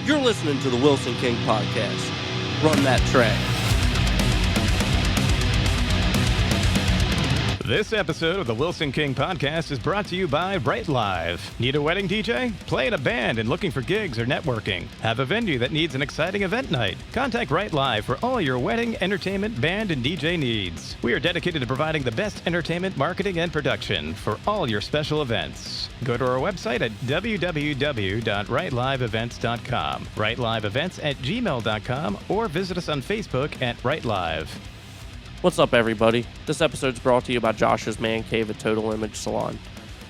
You're listening to the Wilson King Podcast. Run that track. This episode of the Wilson King Podcast is brought to you by Bright Live. Need a wedding DJ? Play in a band and looking for gigs or networking? Have a venue that needs an exciting event night? Contact Bright Live for all your wedding, entertainment, band, and DJ needs. We are dedicated to providing the best entertainment, marketing, and production for all your special events. Go to our website at www.rightliveevents.com, rightliveevents@gmail.com, or visit us on Facebook at Bright Live. What's up, everybody? This episode's brought to you by Josh's Man Cave at Total Image Salon.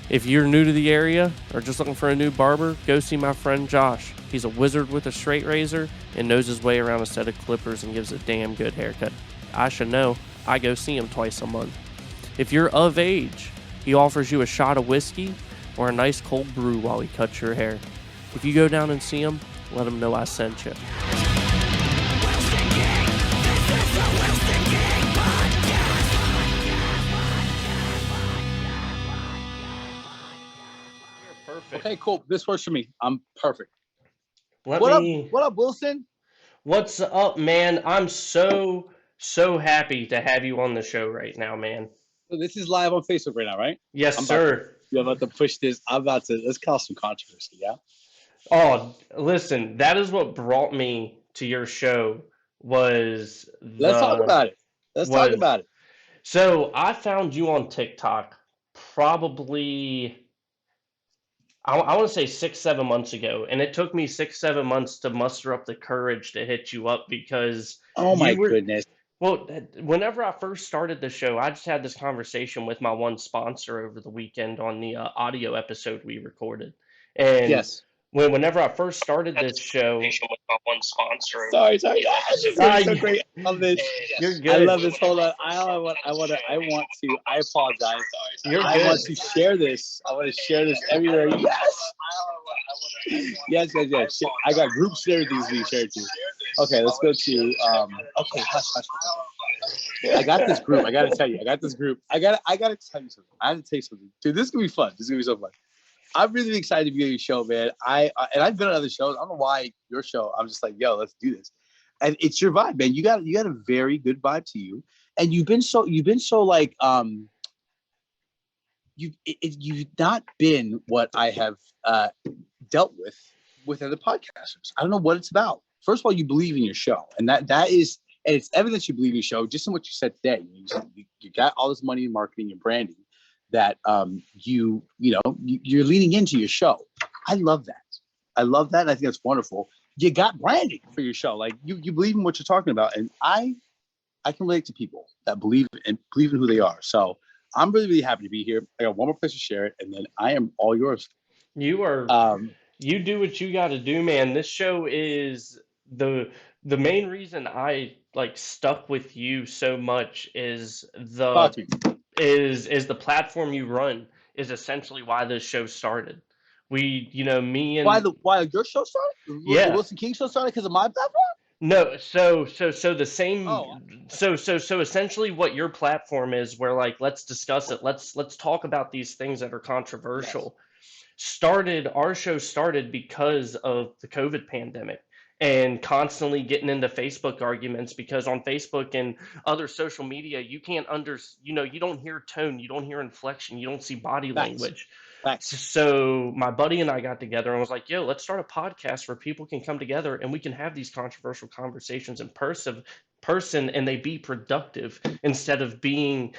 If you're new to the area or just looking for a new barber, go see my friend Josh. He's a wizard with a straight razor and knows his way around a set of clippers and gives a damn good haircut. I should know. I go see him twice a month. If you're of age, he offers you a shot of whiskey or a nice cold brew while he cuts your hair. If you go down and see him, let him know I sent you. Okay, cool. This works for me. I'm perfect. What up, Wilson? What's up, man? I'm so happy to have you on the show right now, man. So this is live on Facebook right now, right? Yes, sir. You're about to push this. Let's cause some controversy, yeah? Oh, listen, that is what brought me to your show was Let's talk about it. Talk about it. So I found you on TikTok probably, I want to say 6-7 months ago, and it took me 6-7 months to muster up the courage to hit you up because goodness. Well, whenever I first started the show, I just had this conversation with my one sponsor over the weekend on the audio episode we recorded. And yes, whenever I first started this show, with my one sponsor. Sorry. So great. I love this. You're good. I love this. Hold on. I apologize. You're I good. want to share this. I want to share this everywhere. Yes. I got groups and everything to be shared to. Okay, let's go to okay, hush. I got this group. I gotta tell you. I gotta tell you something. I have to tell you something. Dude, this is gonna be fun. This is gonna be so fun. I'm really excited to be on your show, man. And I've been on other shows. I don't know why your show. I'm just like, yo, let's do this. And it's your vibe, man. You got a very good vibe to you. And you've been so like you've not been what I have dealt with other podcasters. I don't know what it's about. First of all, you believe in your show, and that is, and it's evidence you believe in your show. Just in what you said today, you got all this money in marketing and branding that you're leaning into your show. I love that. And I think that's wonderful. You got branding for your show, like you believe in what you're talking about, and I can relate to people that believe in who they are. So I'm really, really happy to be here. I got one more place to share it, and then I am all yours. You are. You do what you got to do, man. This show is the main reason I stuck with you so much is the platform you run is essentially why this show started. Me and why your show started? Yeah, the Wilson King show started because of my platform. No, so the same. Oh. So essentially, what your platform is, where let's discuss it. Let's talk about these things that are controversial. Yes. Our show started because of the COVID pandemic and constantly getting into Facebook arguments, because on Facebook and other social media, you can't you don't hear tone, you don't hear inflection, you don't see body language. Thanks. So my buddy and I got together and was like, yo, let's start a podcast where people can come together and we can have these controversial conversations in person and they be productive instead of being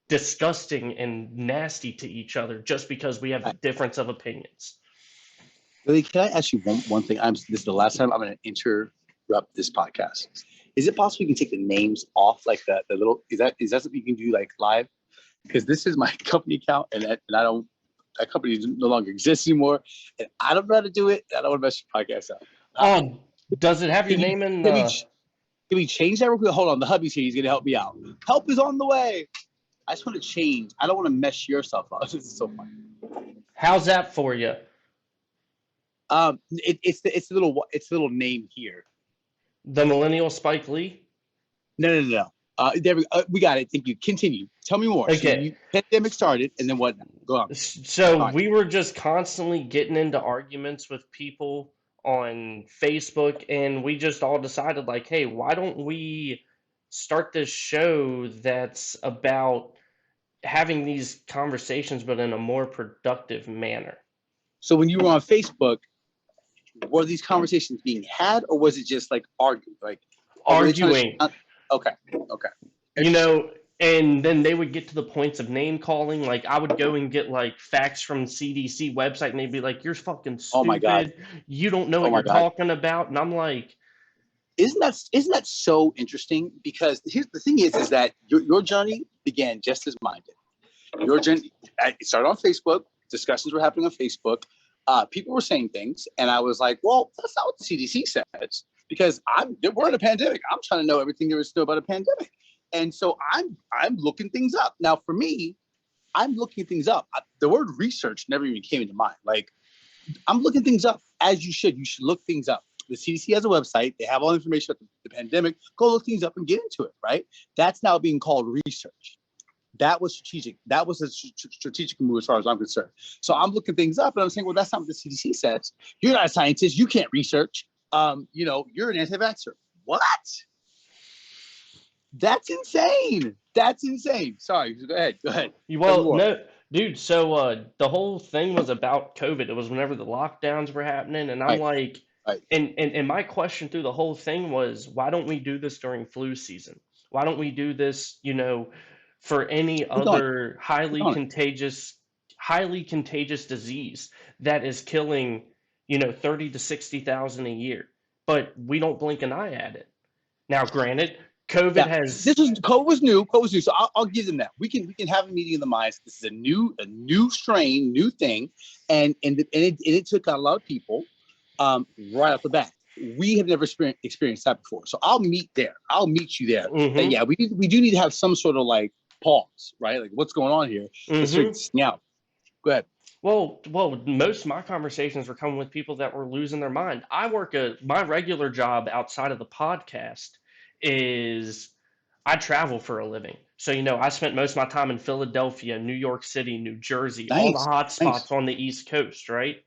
disgusting and nasty to each other just because we have a difference of opinions. Really, can I ask you one thing? This is the last time I'm going to interrupt this podcast. Is it possible you can take the names off, like the little? Is that something you can do live? Because this is my company account, and that company no longer exists anymore, and I don't know how to do it. I don't want to mess your podcast up. Does it have your name in? Can we change that real quick? Hold on, the hubby's here. He's going to help me out. Help is on the way. I just want to change. I don't want to mess your stuff up. This is so funny. How's that for you? It's the little name here. The Millennial Spike Lee? No. There we got it. Thank you. Continue. Tell me more. Okay. So pandemic started, and then what? Go on. So we were just constantly getting into arguments with people on Facebook, and we just all decided like, hey, why don't we start this show that's about having these conversations, but in a more productive manner. So when you were on Facebook, were these conversations being had, or was it just like arguing? Like arguing? Okay. You know, and then they would get to the points of name calling. Like I would go and get like facts from CDC website, and they'd be like, "You're fucking stupid. Oh my God. You don't know what you're talking about." And I'm like, isn't that so interesting? Because here's the thing is that your journey began just as mine did. Your journey, it started on Facebook. Discussions were happening on Facebook. People were saying things, and I was like, "Well, that's not what the CDC says." Because we're in a pandemic. I'm trying to know everything there is to know about a pandemic, and so I'm looking things up. Now, for me, I'm looking things up. The word research never even came into mind. Like, I'm looking things up as you should. You should look things up. The CDC has a website. They have all the information about the pandemic. Go look things up and get into it, right? That's now being called research. That was strategic. That was a strategic move as far as I'm concerned. So I'm looking things up and I'm saying, well, that's not what the CDC says. You're not a scientist. You can't research. You're an anti-vaxxer. What? That's insane. That's insane. Sorry. Go ahead. Well, no, dude. So the whole thing was about COVID. It was whenever the lockdowns were happening, and I'm like, and my question through the whole thing was, why don't we do this during flu season? Why don't we do this, for any other highly contagious disease that is killing, 30 to 60,000 a year, but we don't blink an eye at it. Now, granted, COVID was new. So I'll give them that. We can have a meeting of the minds. This is a new strain, new thing, and it took out a lot of people right off the bat. We have never experienced that before. So I'll meet there. I'll meet you there. Mm-hmm. And yeah, we do need to have some sort of like pause, right? Like what's going on here? Let's figure this out. Go ahead. Well, most of my conversations were coming with people that were losing their mind. My regular job outside of the podcast is I travel for a living. So, I spent most of my time in Philadelphia, New York City, New Jersey, all the hot spots on the East Coast, right?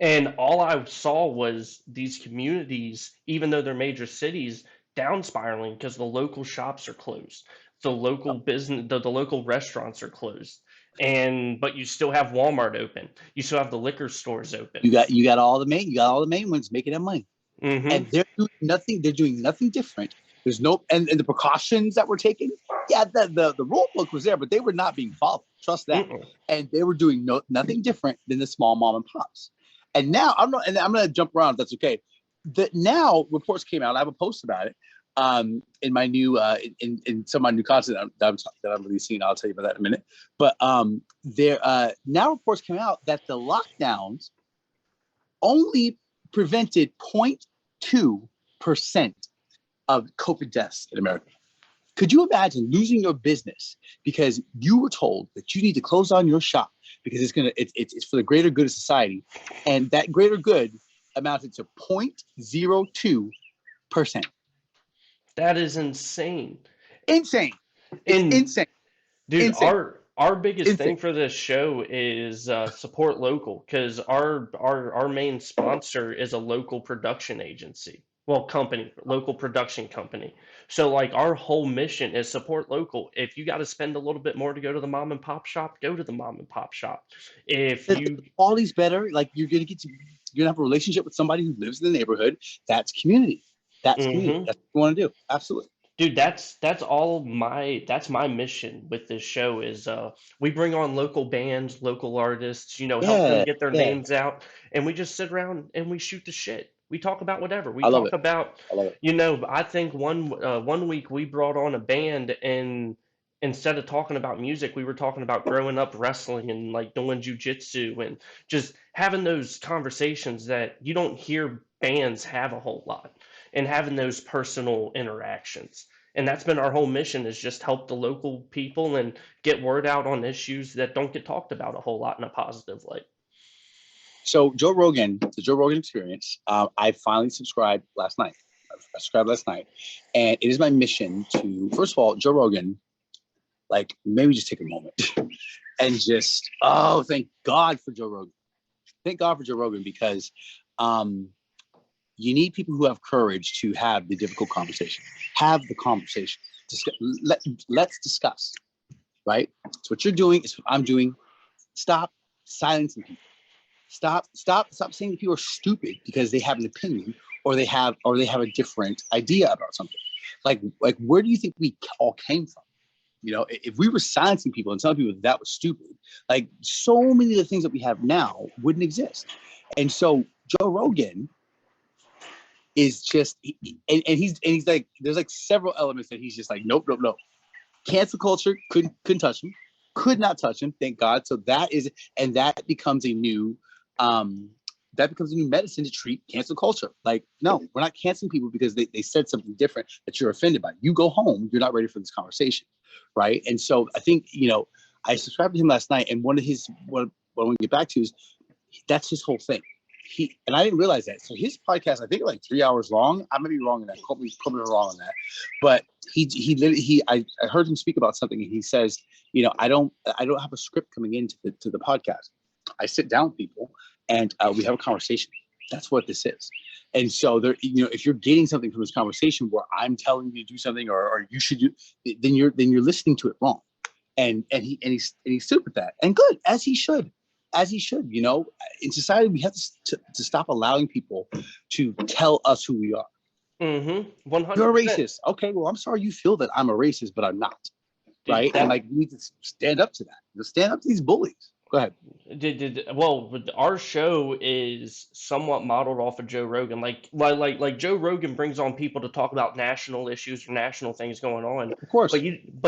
And all I saw was these communities, even though they're major cities, down spiraling because the local shops are closed. The local business, the local restaurants are closed. But you still have Walmart open. You still have the liquor stores open. You got all the main ones making that money. Mm-hmm. And they're doing nothing different. There's no and the precautions that were taken. Yeah, the rule book was there, but they were not being followed. Trust that. Mm-mm. And they were doing nothing different than the small mom and pops. And now I'm gonna jump around if that's okay. Now reports came out. I have a post about it. In my new in some of my new content that I'm releasing. I'll tell you about that in a minute. But now reports came out that the lockdowns only prevented 0.2% of COVID deaths in America. Could you imagine losing your business because you were told that you need to close down your shop because it's for the greater good of society, and that greater good amounted to 0.02%. That is insane. Insane. Dude, insane. Our biggest thing for this show is support local, because our main sponsor is a local production agency. Well, local production company. So like our whole mission is support local. If you got to spend a little bit more to go to the mom and pop shop, go to the mom and pop shop. If the quality's better, like you're gonna have a relationship with somebody who lives in the neighborhood. That's community. That's community. That's what you want to do. Absolutely. Dude, that's my mission with this show is we bring on local bands, local artists, help them get their names out, and we just sit around and we shoot the shit. We talk about whatever. We talk about, I think one week we brought on a band, and instead of talking about music, we were talking about growing up wrestling and like doing jujitsu and just having those conversations that you don't hear bands have a whole lot, and having those personal interactions. And that's been our whole mission, is just help the local people and get word out on issues that don't get talked about a whole lot in a positive light. So the Joe Rogan Experience, I finally subscribed last night. I subscribed last night. And it is my mission to, first of all, Joe Rogan, like maybe just take a moment and just, thank God for Joe Rogan. Thank God for Joe Rogan, because you need people who have courage to have the difficult conversation. Have the conversation. Let's discuss. Right? So what you're doing is what I'm doing. Stop silencing people. Stop saying that people are stupid because they have an opinion or they have a different idea about something. Like where do you think we all came from? You know, if we were silencing people and telling people that was stupid, like so many of the things that we have now wouldn't exist. And so Joe Rogan is just, and he's like, there's like several elements that he's just like, nope. Cancel culture couldn't touch him, could not touch him, thank God. So that becomes a new medicine to treat cancel culture. Like, no, we're not canceling people because they said something different that you're offended by. You go home, you're not ready for this conversation, right? And so I think, you know, I subscribed to him last night, and what I want to get back to is that's his whole thing. And I didn't realize that. So his podcast, I think, like 3 hours long. I might be wrong on that. Quote me wrong on that. But I heard him speak about something, and he says, you know, I don't have a script coming into the podcast. I sit down with people and we have a conversation. That's what this is. And so there, you know, if you're getting something from this conversation where I'm telling you to do something or you should do, then you're listening to it wrong. And he stood with that, and good, as he should. You know, in society, we have to stop allowing people to tell us who we are. 100%. You're a racist. Okay, well, I'm sorry you feel that I'm a racist, but I'm not. Dude, right? And like, we need to stand up to that. Just stand up to these bullies. Go ahead. Well, our show is somewhat modeled off of Joe Rogan. Like Joe Rogan brings on people to talk about national issues or national things going on. Of course. But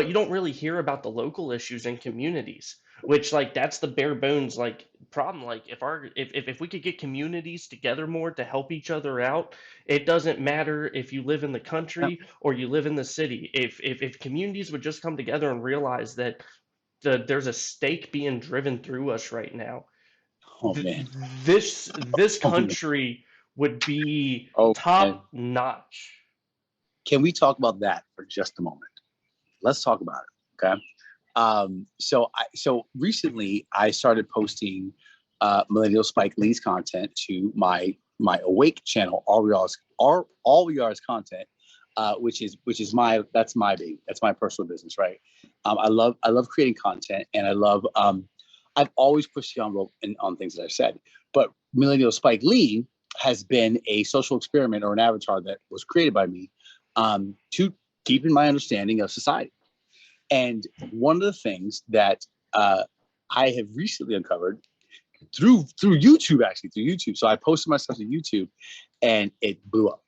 you don't really hear about the local issues in communities, which, like, that's the bare bones, like, problem. Like, if we could get communities together more to help each other out, it doesn't matter if you live in the country or you live in the city. If communities would just come together and realize that there's a stake being driven through us right now. Oh man, this country would be top notch. Can we talk about that for just a moment? Let's talk about it. Okay. So recently I started posting Millennial Spike Lee's content to my AWAIC channel, all we are is content, which is that's my baby. That's my personal business, right? I love creating content, and I love I've always pushed the envelope on things that I've said. But Millennial Spike Lee has been a social experiment or an avatar that was created by me to deepen my understanding of society. And one of the things that I have recently uncovered through YouTube, So I posted my stuff to YouTube, and it blew up.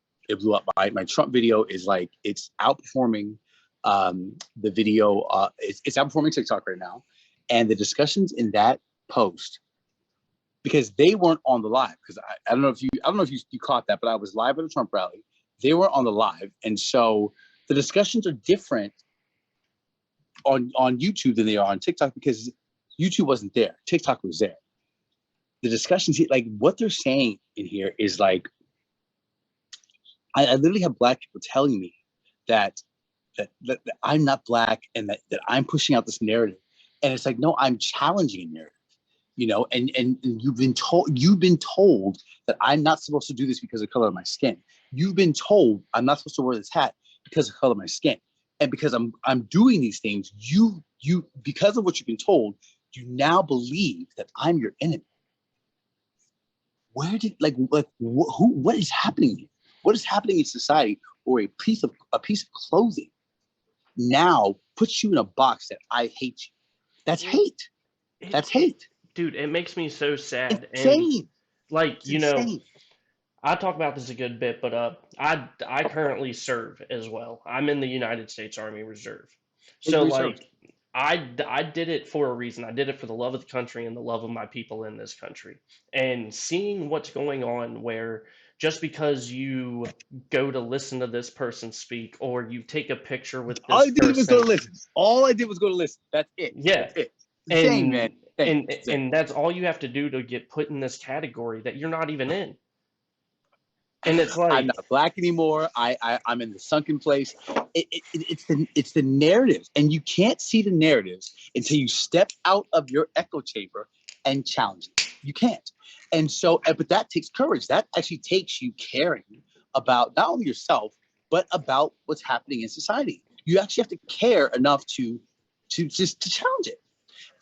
My Trump video is like, it's outperforming the video. It's outperforming TikTok right now. And the discussions in that post, because they weren't on the live, because I don't know if you caught that, but I was live at a Trump rally. They were on the live, and so the discussions are different on YouTube than they are on TikTok, because YouTube wasn't there. TikTok was there. The discussions, like what they're saying in here is like, I literally have Black people telling me that I'm not Black, and that I'm pushing out this narrative. And it's like, no, I'm challenging a narrative, you know, and you've been told that I'm not supposed to do this because of the color of my skin. You've been told I'm not supposed to wear this hat because of the color of my skin. And because I'm doing these things, you because of what you've been told, you now believe that I'm your enemy. What is happening here? What is happening in society, or a piece of clothing now puts you in a box that I hate you? That's hate. That's hate. Dude, it makes me so sad. Insane. And like, you know, I talk about this a good bit, but I currently serve as well. I'm in the United States Army Reserve. So like, I did it for a reason. I did it for the love of the country and the love of my people in this country. And seeing what's going on, where just because you go to listen to this person speak, or you take a picture with this all I did person, was go to listen. All I did was go to listen. That's it. Yeah. That's it. Insane, man. And that's all you have to do to get put in this category that you're not even in. And it's like, I'm not Black anymore. I'm in the sunken place. It's the narratives, and you can't see the narratives until you step out of your echo chamber and challenge it. You can't. And so, but that takes courage. That actually takes you caring about not only yourself, but about what's happening in society. You actually have to care enough to challenge it.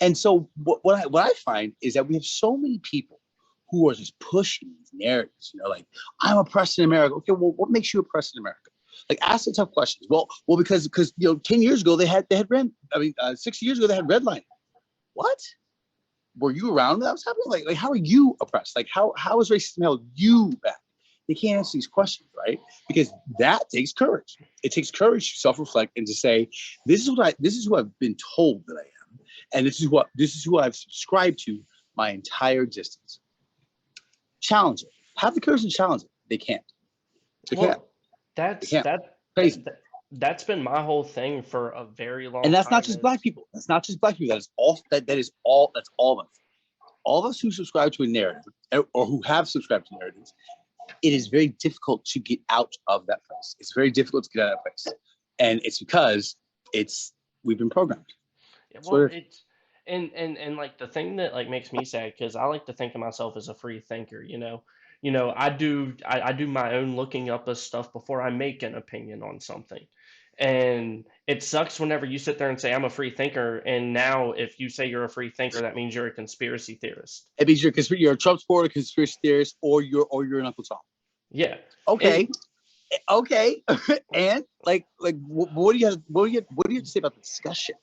And so what I find is that we have so many people who are just pushing these narratives, like, I'm oppressed in America. Okay, well, what makes you oppressed in America? Like, ask the tough questions. Well, because 10 years ago they had 6 years ago they had redlining. What? Were you around when that was happening? Like how are you oppressed? Like how is racism held you back? They can't answer these questions, right? Because that takes courage. It takes courage to self-reflect and to say, this is who I've been told that I am, and this is who I've subscribed to my entire existence. Challenge it. Have the courage to challenge it. They can't. They can't. Crazy. That's been my whole thing for a very long time. And that's not just black people. That's not just black people. That's all of us. All of us who subscribe to a narrative or who have subscribed to narratives, it is very difficult to get out of that place. It's very difficult to get out of that place. And it's because we've been programmed. Yeah, well, and like the thing that like makes me sad, because I like to think of myself as a free thinker, I do my own looking up of stuff before I make an opinion on something. And it sucks whenever you sit there and say, I'm a free thinker. And now if you say you're a free thinker, that means you're a conspiracy theorist. It means you're a Trump supporter, conspiracy theorist, or you're an Uncle Tom. Yeah. Okay. Okay. And like what do you have to say about the discussion?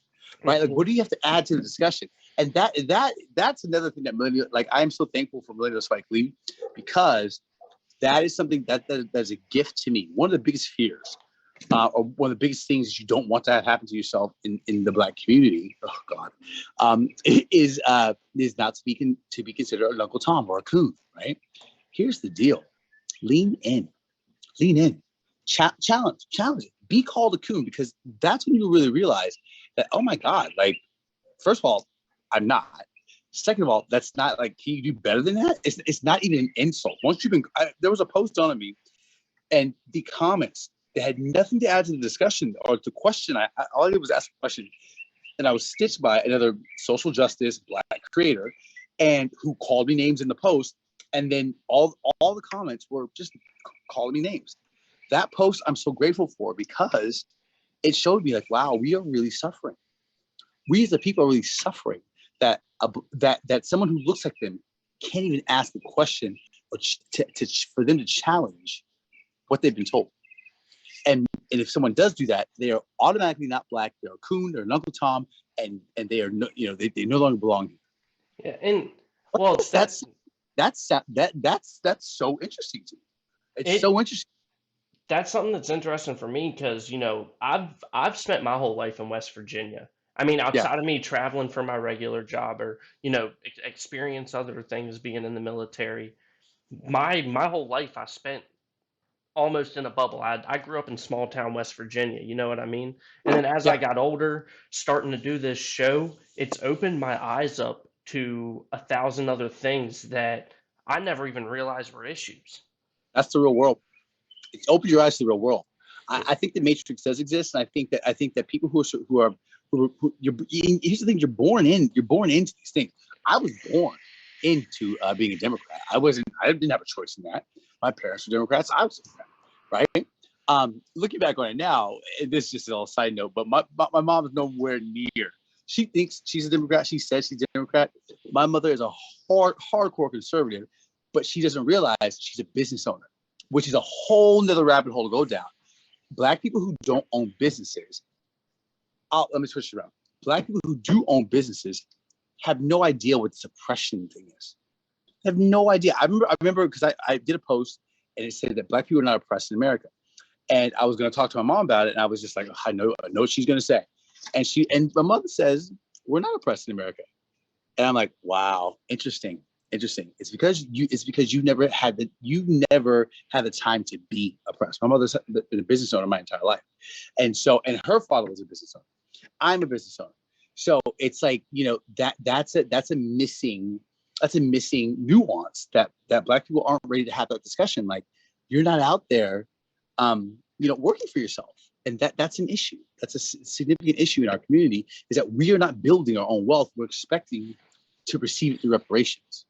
Right? Like, what do you have to add to the discussion? And that's another thing that Millennial, like, I am so thankful for Millennial Spike Lee, because that is something that's a gift to me. One of the biggest fears, or one of the biggest things you don't want to have happen to yourself in the Black community, is not to be considered an Uncle Tom or a coon, right? Here's the deal: lean in, challenge it. Be called a coon, because that's when you really realize that, oh my God, like, first of all, I'm not. Second of all, that's not like, can you do better than that? It's not even an insult. Once there was a post on me, and the comments, they had nothing to add to the discussion or the question. All I did was ask a question, and I was stitched by another social justice Black creator, and who called me names in the post, and then all the comments were just calling me names. That post I'm so grateful for, because it showed me, like, wow, we are really suffering. We as a people are really suffering that someone who looks like them can't even ask the question or for them to challenge what they've been told. And if someone does do that, they are automatically not Black. They're a coon. They're an Uncle Tom, and they are they no longer belong here. Yeah, and well, that's so interesting to me. It's so interesting. That's something that's interesting for me, because I've spent my whole life in West Virginia. I mean, outside of me traveling for my regular job, or experience other things being in the military, my whole life I spent almost in a bubble. I grew up in small town West Virginia, you know what I mean? And then as I got older, starting to do this show, it's opened my eyes up to 1,000 other things that I never even realized were issues. That's the real world. It's opened your eyes to the real world. I think the Matrix does exist, and I think that people here's the thing: you're born into these things. I was born into being a Democrat. I didn't have a choice in that. My parents were Democrats. I was Democrat, right? Looking back on it now, this is just a little side note, but my mom is nowhere near. She thinks she's a Democrat. She says she's a Democrat. My mother is a hardcore conservative, but she doesn't realize she's a business owner, which is a whole nother rabbit hole to go down. Black people who don't own businesses, let me switch it around. Black people who do own businesses have no idea what the suppression thing is. They have no idea. I remember because I did a post, and it said that Black people are not oppressed in America. And I was going to talk to my mom about it, and I was just like, I know what she's going to say. And my mother says, we're not oppressed in America. And I'm like, wow, interesting. It's because you never had the time to be oppressed. My mother's been a business owner my entire life, and her father was a business owner. I'm a business owner, so it's like, that's a missing nuance that Black people aren't ready to have that discussion. Like, you're not out there, working for yourself, and that's an issue. That's a significant issue in our community, is that we are not building our own wealth. We're expecting to receive it through reparations.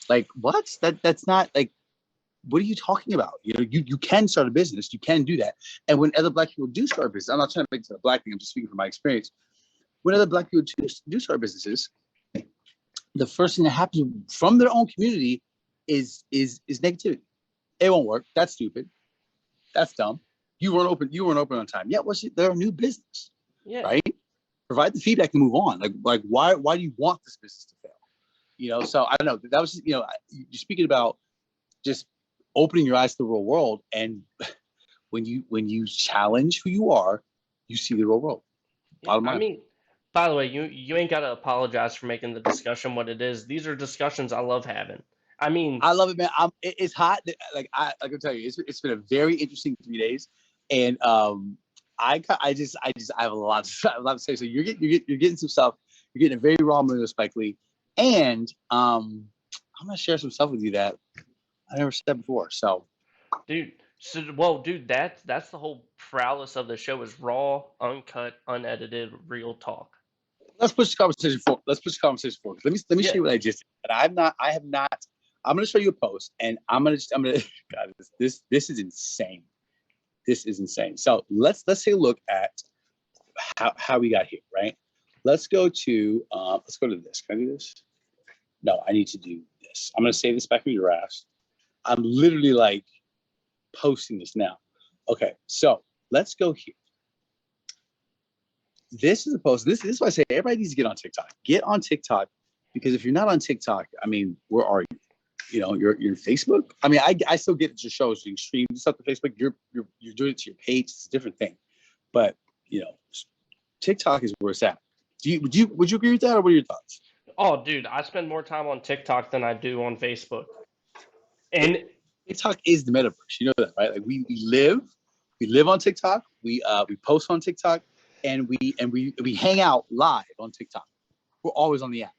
Like what? That's not like. What are you talking about? You know, you can start a business. You can do that. And when other Black people do start a business, I'm not trying to make it a Black thing. I'm just speaking from my experience. When other Black people do start businesses, the first thing that happens from their own community is negativity. It won't work. That's stupid. That's dumb. You weren't open on time. Yeah, they're a new business, right? Provide the feedback and move on. Like why do you want this business to fail? You know, so I don't know. That was just, you're speaking about just opening your eyes to the real world, and when you challenge who you are, you see the real world. I mean, by the way, you ain't got to apologize for making the discussion what it is. These are discussions I love having. I mean, I love it, man. It's hot. Like I can tell you, it's been a very interesting 3 days, and I have a lot to say. So you're getting some stuff. You're getting a very raw Millennial Spike Lee, and I'm gonna share some stuff with you that I never said before. So, dude. That's the whole prowess of the show is raw, uncut, unedited, real talk. Let's push the conversation forward. Let me show you what I just did. And I have not. I'm gonna show you a post, and I'm gonna. God, this is insane. This is insane. So let's take a look at how we got here, right? Let's go to this. Can I do this? No, I need to do this. I'm gonna save this back in your drafts. I'm literally like posting this now. Okay, so let's go here. This is a post. This is why I say everybody needs to get on TikTok. Get on TikTok, because if you're not on TikTok, I mean, where are you? You know, you're Facebook. I mean, I still get it to shows. You stream stuff to Facebook. You're doing it to your page. It's a different thing. But you know, TikTok is where it's at. Would you agree with that, or what are your thoughts? Oh, dude, I spend more time on TikTok than I do on Facebook. And TikTok is the metaverse. You know that, right? Like we live on TikTok. We post on TikTok, and we hang out live on TikTok. We're always on the app.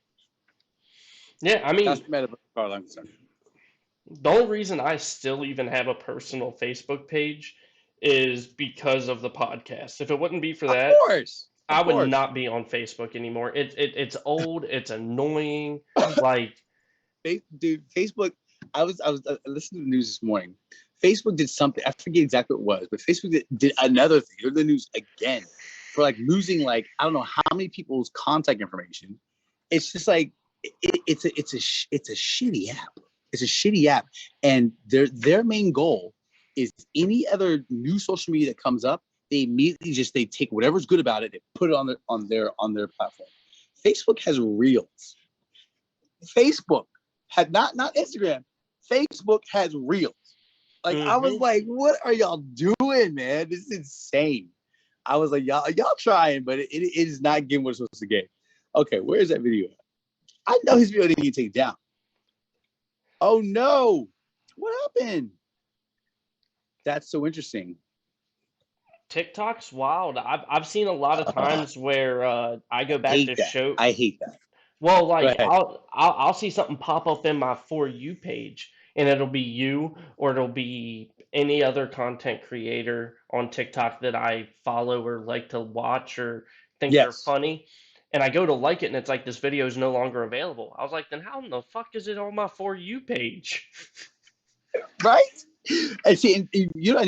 Yeah, I mean, that's the metaverse as far as I'm concerned. The only reason I still even have a personal Facebook page is because of the podcast. If it wouldn't be for that, I would not be on Facebook anymore. It's old. It's annoying. Like, dude, Facebook. I was listening to the news this morning. Facebook did something. I forget exactly what it was, but Facebook did another thing. They're the news again for like losing like I don't know how many people's contact information. It's just like it's a shitty app. It's a shitty app, and their main goal is any other new social media that comes up, they immediately they take whatever's good about it, they put it on their platform. Facebook has Reels. Facebook had not Instagram. Facebook has Reels. Like I was like, what are y'all doing, man? This is insane. I was like, y'all trying, but it is not getting what it's supposed to get. Okay, where is that video at? I know his video didn't get taken down. Oh no! What happened? That's so interesting. TikTok's wild. I've seen a lot of times where I go back to show. I hate that. Well, like I'll see something pop up in my For You page, and it'll be you, or it'll be any other content creator on TikTok that I follow or like to watch or think they're funny. And I go to like it, and it's like, this video is no longer available. I was like, then how in the fuck is it on my For You page? Right? And see, and you know,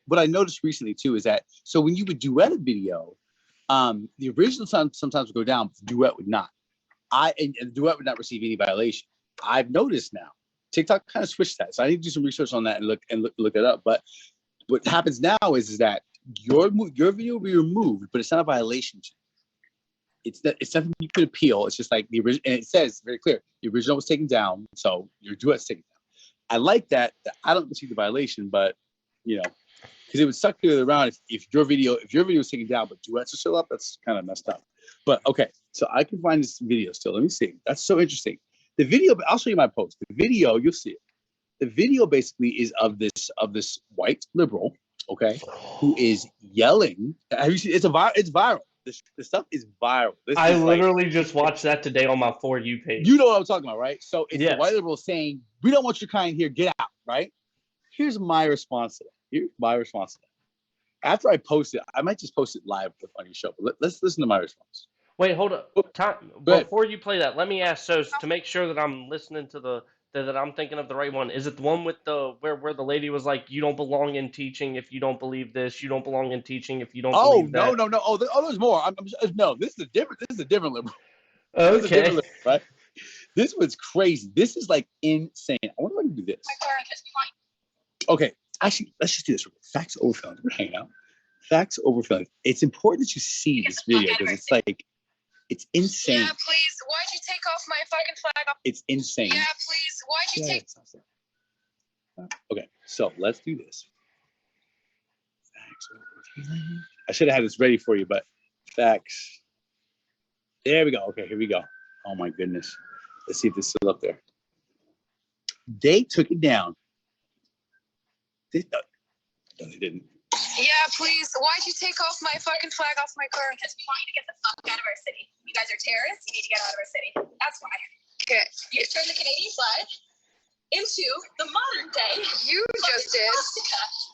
what I noticed recently too is that, so when you would duet a video, the original sometimes would go down, but the duet would not. And the duet would not receive any violation. I've noticed now. TikTok kind of switched that. So I need to do some research on that and look it up. But what happens now is that your video will be removed, but it's not a violation to you. It's nothing you could appeal. It's just like the original, and it says very clear, the original was taken down, so your duet's taken down. I like that I don't see the violation, but you know, because it would suck the other around if your video is taken down, but duets are still up. That's kind of messed up. But okay, so I can find this video still. Let me see. That's so interesting. The video, I'll show you my post. The video, you'll see it. The video basically is of this white liberal, okay, who is yelling. Have you seen? It's viral. The stuff is viral. I literally just watched that today on my For You page. You know what I'm talking about, right? So it's the white liberal saying, "We don't want your kind here. Get out!" Right? Here's my response to that. After I post it, I might just post it live on your show. But let's listen to my response. Wait, hold up. Before you play that, let me ask, so to make sure that I'm listening to that I'm thinking of the right one? Is it the one with the where the lady was like, "You don't belong in teaching if you don't believe this. You don't belong in teaching if you don't believe that." No. Oh, there's more. No, this is a different liberal. Okay. This is a different liberal, right? This was crazy. This is like insane. I wonder if I can do this. Okay, actually, let's just do this. Facts over feelings. We're hanging out. Facts over feelings. It's important that you see this video because it's like, it's insane. Yeah, please. Why'd you take off my fucking flag? It's insane. Yeah, please. Why'd you take? Okay, so let's do this. Facts over feelings. I should have had this ready for you, but facts. There we go. Okay, here we go. Oh my goodness. Let's see if this is still up there. They took it down. No, they didn't. Yeah, please. Why'd you take off my fucking flag off my car? Because we want you to get the fuck out of our city. You guys are terrorists. You need to get out of our city. That's why. Okay. You turned the Canadian flag into the modern day. You just did.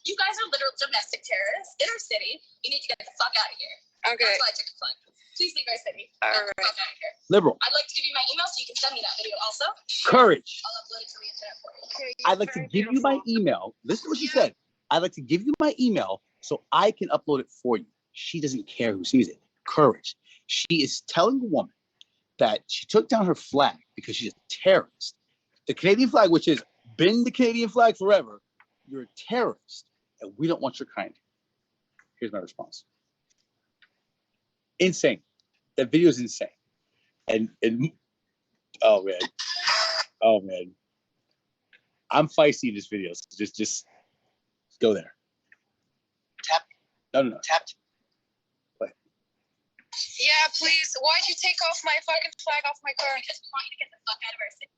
You guys are literal domestic terrorists in our city. You need to get the fuck out of here. Okay. That's why I took the flag. Please leave our city. All right. Get the fuck out of here. Liberal. I'd like to give you my email so you can send me that video also. Courage. I'll upload it to the internet for you. Okay, I'd like to give you my email. Listen to what she said. I'd like to give you my email so I can upload it for you. She doesn't care who sees it. Courage. She is telling a woman that she took down her flag because she's a terrorist. The Canadian flag, which has been the Canadian flag forever, you're a terrorist, and we don't want your kind. Here's my response. Insane. That video is insane. And oh man. I'm feisty in this video. So just go there. Tap. No. Tap. Play. Yeah, please. Why'd you take off my fucking flag off my car? Because we want you to get the fuck out of our city.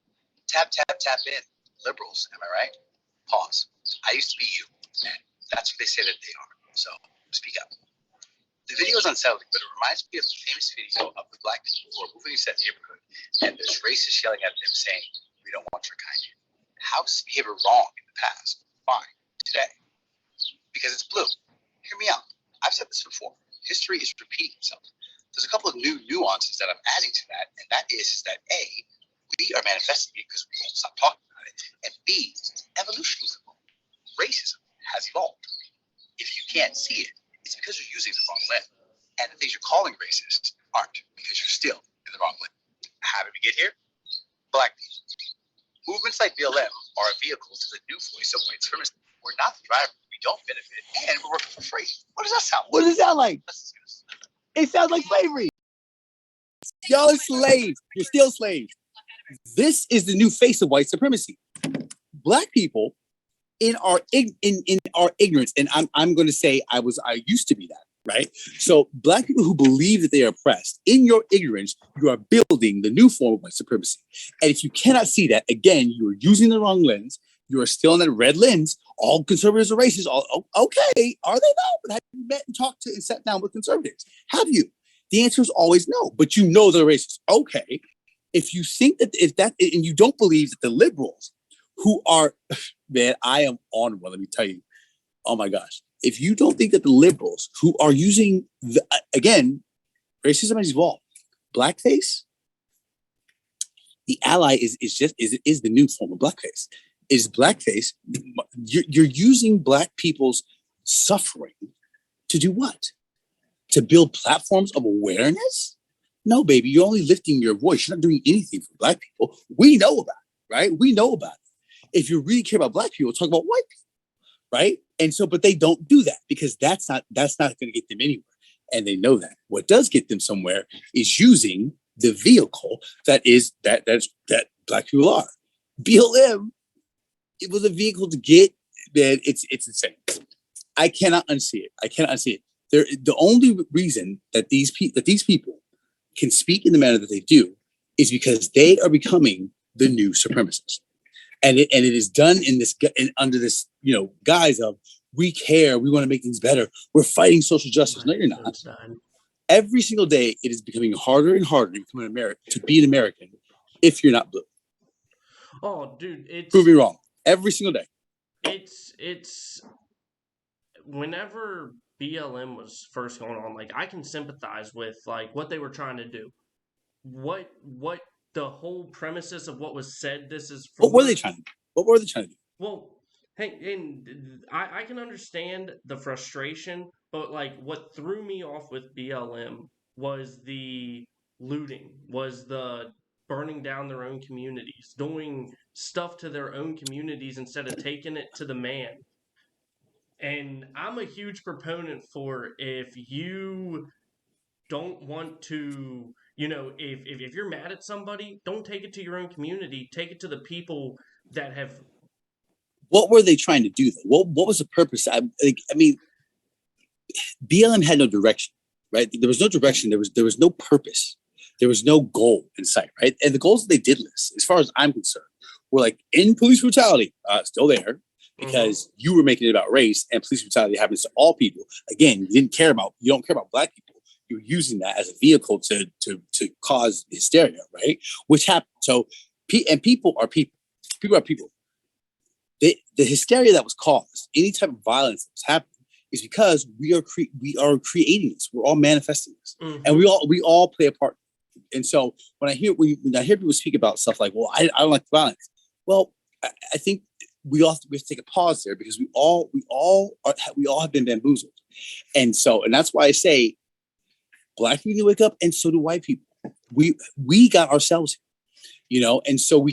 Tap in. Liberals, am I right? Pause. I used to be you, and that's what they say that they are. So speak up. The video is unsettling, but it reminds me of the famous video of the black people who are moving into that neighborhood, and there's racists yelling at them saying, "We don't want your kind." How is this behavior wrong in the past? Fine. Today. Because it's blue. Hear me out. I've said this before. History is repeating itself. There's a couple of new nuances that I'm adding to that, and that is that A, we are manifesting it because we won't stop talking about it, and B, evolution is evolved. Racism has evolved. If you can't see it, it's because you're using the wrong lens. And the things you're calling racist aren't, because you're still in the wrong lens. How did we get here? Black people. Movements like BLM are a vehicle to the new voice of white supremacy. We're not the driver. We don't benefit, and we're working for free. What does that sound like? What does it sound like? It sounds like slavery. Y'all are slaves. You're still slaves. This is the new face of white supremacy. Black people in our ignorance, and I'm going to say I used to be that, right? So black people who believe that they are oppressed, in your ignorance, you are building the new form of white supremacy. And if you cannot see that, again, you are using the wrong lens. You are still in that red lens. All conservatives are racist. Okay, are they though? But have you met and talked to and sat down with conservatives? Have you? The answer is always no, but you know they're racist. Okay. If you think that and you don't believe that the liberals who are, man, I am on one, let me tell you. Oh my gosh. If you don't think that the liberals who are using, again, racism has evolved. Blackface, the ally is the new form of blackface. Is blackface, you're using black people's suffering to do what? To build platforms of awareness? No, baby, you're only lifting your voice. You're not doing anything for black people. We know about it, right? We know about it. If you really care about black people, talk about white people, right? And so, but they don't do that because that's not going to get them anywhere. And they know that. What does get them somewhere is using the vehicle that black people are. BLM, it was a vehicle to get that. It's insane. I cannot unsee it. The only reason that these people can speak in the manner that they do is because they are becoming the new supremacists, and it is done under this guise of we care, we want to make things better, we're fighting social justice. No, you're not. Every single day, it is becoming harder and harder to be an American if you're not blue. Oh, dude, prove me wrong. Every single day. It's whenever BLM was first going on, like I can sympathize with like what they were trying to do. What the whole premises of what was said, this is for. What were they trying to do? What were they trying to do? Well, hey, and I can understand the frustration, but like what threw me off with BLM was the looting, was the burning down their own communities, doing stuff to their own communities instead of taking it to the man. And I'm a huge proponent for, if you don't want to, if you're mad at somebody, don't take it to your own community. Take it to the people that have. What were they trying to do, though? What was the purpose? I mean, BLM had no direction, right? There was no direction. There was no purpose. There was no goal in sight, right? And the goals that they did list, as far as I'm concerned, were like, in police brutality, still there, because you were making it about race, and police brutality happens to all people. Again, you don't care about Black people. You're using that as a vehicle to cause hysteria, right? Which happened. So, people are people. People are people. The hysteria that was caused, any type of violence that was happening, is because we are creating this. We're all manifesting this, and we all play a part. And so when I hear people speak about stuff like, "Well, I don't like violence," well, I think we have to take a pause there, because we all have been bamboozled, and that's why I say Black people need to wake up, and so do white people. We got ourselves here. And so we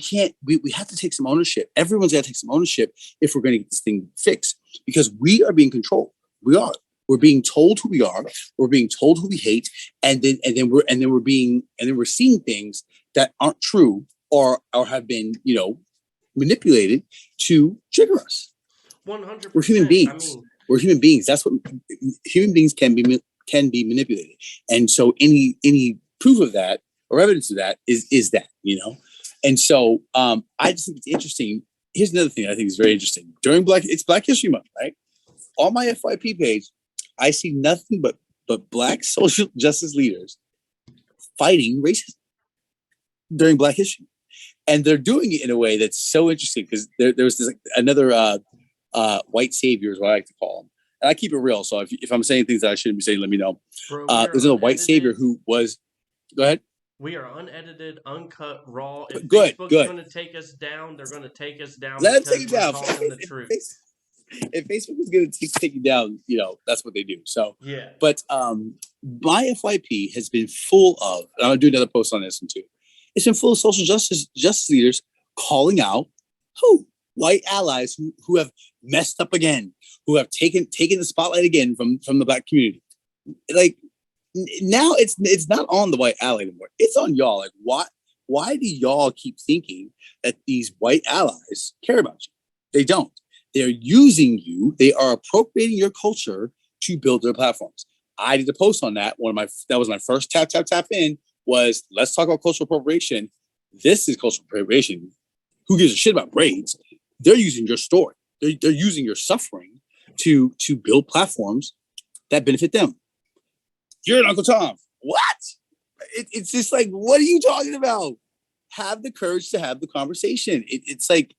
have to take some ownership. Everyone's got to take some ownership if we're going to get this thing fixed, because we are being controlled. We're being told who we are. We're being told who we hate, and then we're seeing things that aren't true or have been manipulated to trigger us. 100%. We're human beings. We're human beings. That's what human beings can be manipulated, and so any proof of that or evidence of that is that. And so I just think it's interesting. Here's another thing I think is very interesting. During Black History Month, right? On my FYP page, I see nothing but Black social justice leaders fighting racism during Black History, and they're doing it in a way that's so interesting, because there was this, another white savior is what I like to call him, and I keep it real. So if I'm saying things that I shouldn't be saying, let me know. Bro, there's another white savior who was. Go ahead. We are unedited, uncut, raw. If Facebook's going to take us down, they're going to take us down. Let them take you down. Talking the truth. If Facebook is going to take you down, that's what they do. So yeah. But my FYP has been full of, and I'm going to do another post on this one too. It's been full of social justice leaders calling out white allies who have messed up again, who have taken the spotlight again from the Black community. Like, now it's not on the white ally anymore. It's on y'all. Like, why do y'all keep thinking that these white allies care about you? They don't. They're using you. They are appropriating your culture to build their platforms. I did a post on that. That was my first tap in, was let's talk about cultural appropriation. This is cultural appropriation. Who gives a shit about braids? They're using your story. They're using your suffering to build platforms that benefit them. You're an Uncle Tom. What? It's just like, what are you talking about? Have the courage to have the conversation. It's like,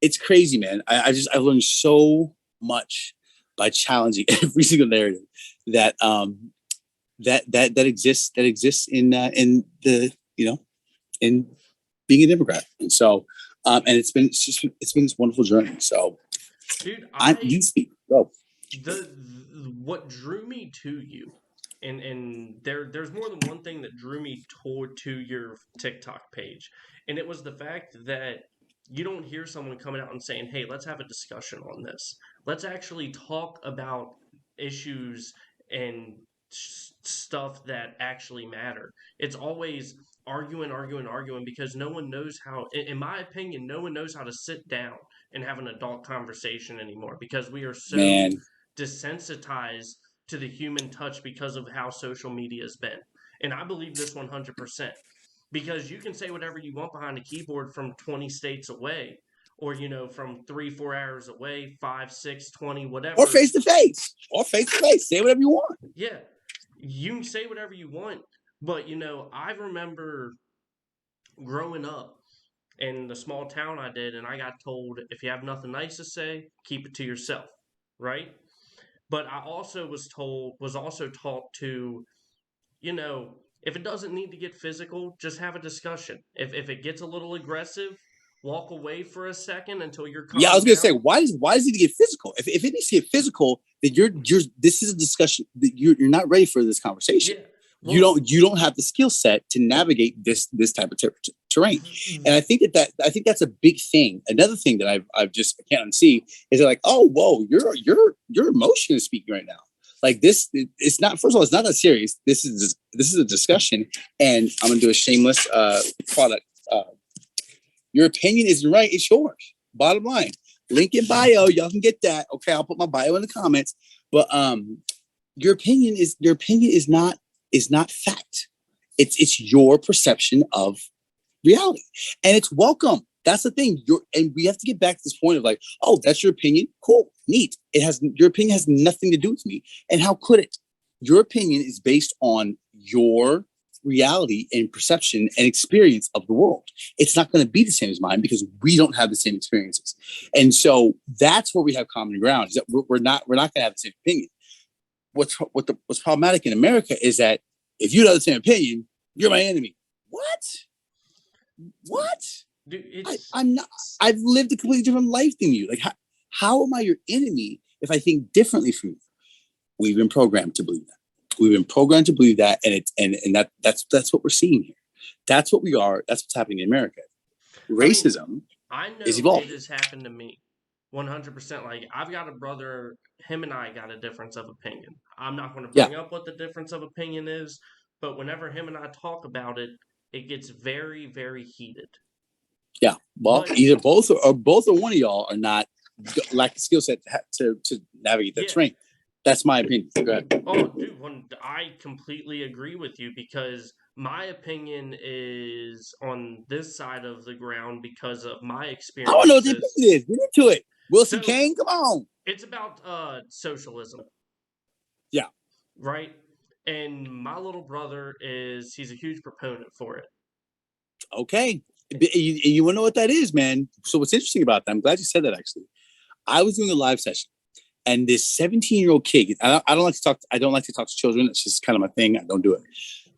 it's crazy, man. I've learned so much by challenging every single narrative that exists in being a Democrat. And so and it's been this wonderful journey. So dude, you speak. Go. What drew me to you, and there's more than one thing that drew me to your TikTok page, and it was the fact that you don't hear someone coming out and saying, hey, let's have a discussion on this. Let's actually talk about issues and stuff that actually matter. It's always arguing, because no one knows how, in my opinion, no one knows how to sit down and have an adult conversation anymore, because we are so desensitized to the human touch because of how social media has been. And I believe this 100%. Because you can say whatever you want behind a keyboard from 20 states away, or, from 3-4 hours away, 5, 6, 20, whatever. Or face to face. Say whatever you want. Yeah. You can say whatever you want. But, I remember growing up in the small town I did, and I got told, if you have nothing nice to say, keep it to yourself. Right? But I also was also taught to, If it doesn't need to get physical, just have a discussion. If it gets a little aggressive, walk away for a second until you're calm. Yeah, I was gonna say, why does it need to get physical? If it needs to get physical, then you're this is a discussion that you're not ready for this conversation. Yeah. Well, you don't have the skill set to navigate this type of terrain. And I think that's a big thing. Another thing that I can't unsee is that, like, oh, whoa, your emotion is speaking right now. Like this, it's not. First of all, it's not that serious. This is a discussion, and I'm gonna do a shameless product. Your opinion isn't right. It's yours. Bottom line. Link in bio. Y'all can get that. Okay, I'll put my bio in the comments. But your opinion is not fact. It's your perception of reality, and it's welcome. That's the thing. And we have to get back to this point of like, oh, that's your opinion. Cool, neat. Your opinion has nothing to do with me. And how could it? Your opinion is based on your reality and perception and experience of the world. It's not going to be the same as mine because we don't have the same experiences. And so that's where we have common ground. Is that we're not going to have the same opinion. What's problematic in America is that if you have the same opinion, you're my enemy. What? Dude, I'm not. I've lived a completely different life than you. Like, how am I your enemy if I think differently from you? We've been programmed to believe that. And that's what we're seeing here. That's what we are. That's what's happening in America. Racism is evolving. It has happened to me, 100%. Like, I've got a brother. Him and I got a difference of opinion. I'm not going to bring up what the difference of opinion is, but whenever him and I talk about it, it gets very, very heated. Yeah, well, either both or one of y'all are not lack the skill set to navigate that terrain. That's my opinion. Go ahead. Oh, dude, I completely agree with you because my opinion is on this side of the ground because of my experience. I don't know what the opinion is. Get into it. Wilson Kane, come on. It's about socialism. Yeah. Right? And my little brother he's a huge proponent for it. Okay. You want to know what that is, man? So what's interesting about that, I'm glad you said that, actually. I was doing a live session, and this 17-year-old kid, I don't like to talk to children. It's just kind of my thing. I don't do it.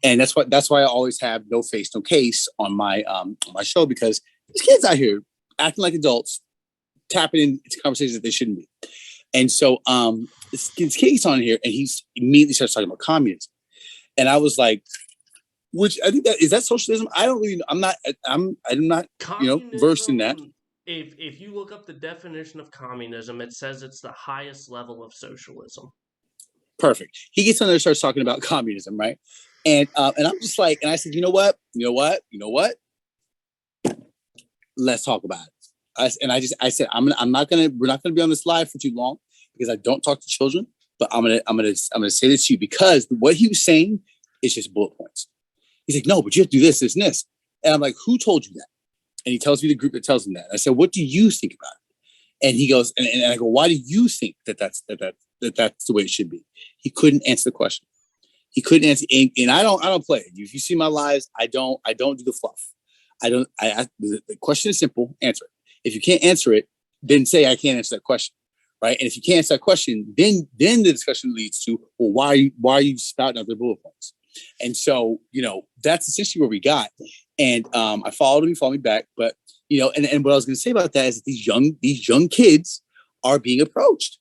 And that's why I always have no face, no case on my show, because these kids out here acting like adults, tapping into conversations that they shouldn't be. And so this kid's on here, and he immediately starts talking about communism. And I was like, which I think is that socialism? I don't really know. I'm not versed in that. If you look up the definition of communism, it says it's the highest level of socialism. Perfect. He gets on there and starts talking about communism, right? And I'm just like, and I said, you know what? Let's talk about it. I said, we're not gonna be on this live for too long because I don't talk to children, but I'm gonna say this to you because what he was saying is just bullet points. He's like, no, but you have to do this, this, and this. And I'm like, who told you that? And he tells me the group that tells him that. I said, what do you think about it? And he goes, and I go, why do you think that's the way it should be? He couldn't answer the question. He couldn't answer. And I don't play. If you see my lives, I don't do the fluff. The question is simple. Answer it. If you can't answer it, then say I can't answer that question, right? And if you can't answer that question, then the discussion leads to, well, why are you spouting out the bullet points? And so, that's essentially where we got. And I followed him, he followed me back. But, and what I was going to say about that is that these young kids are being approached.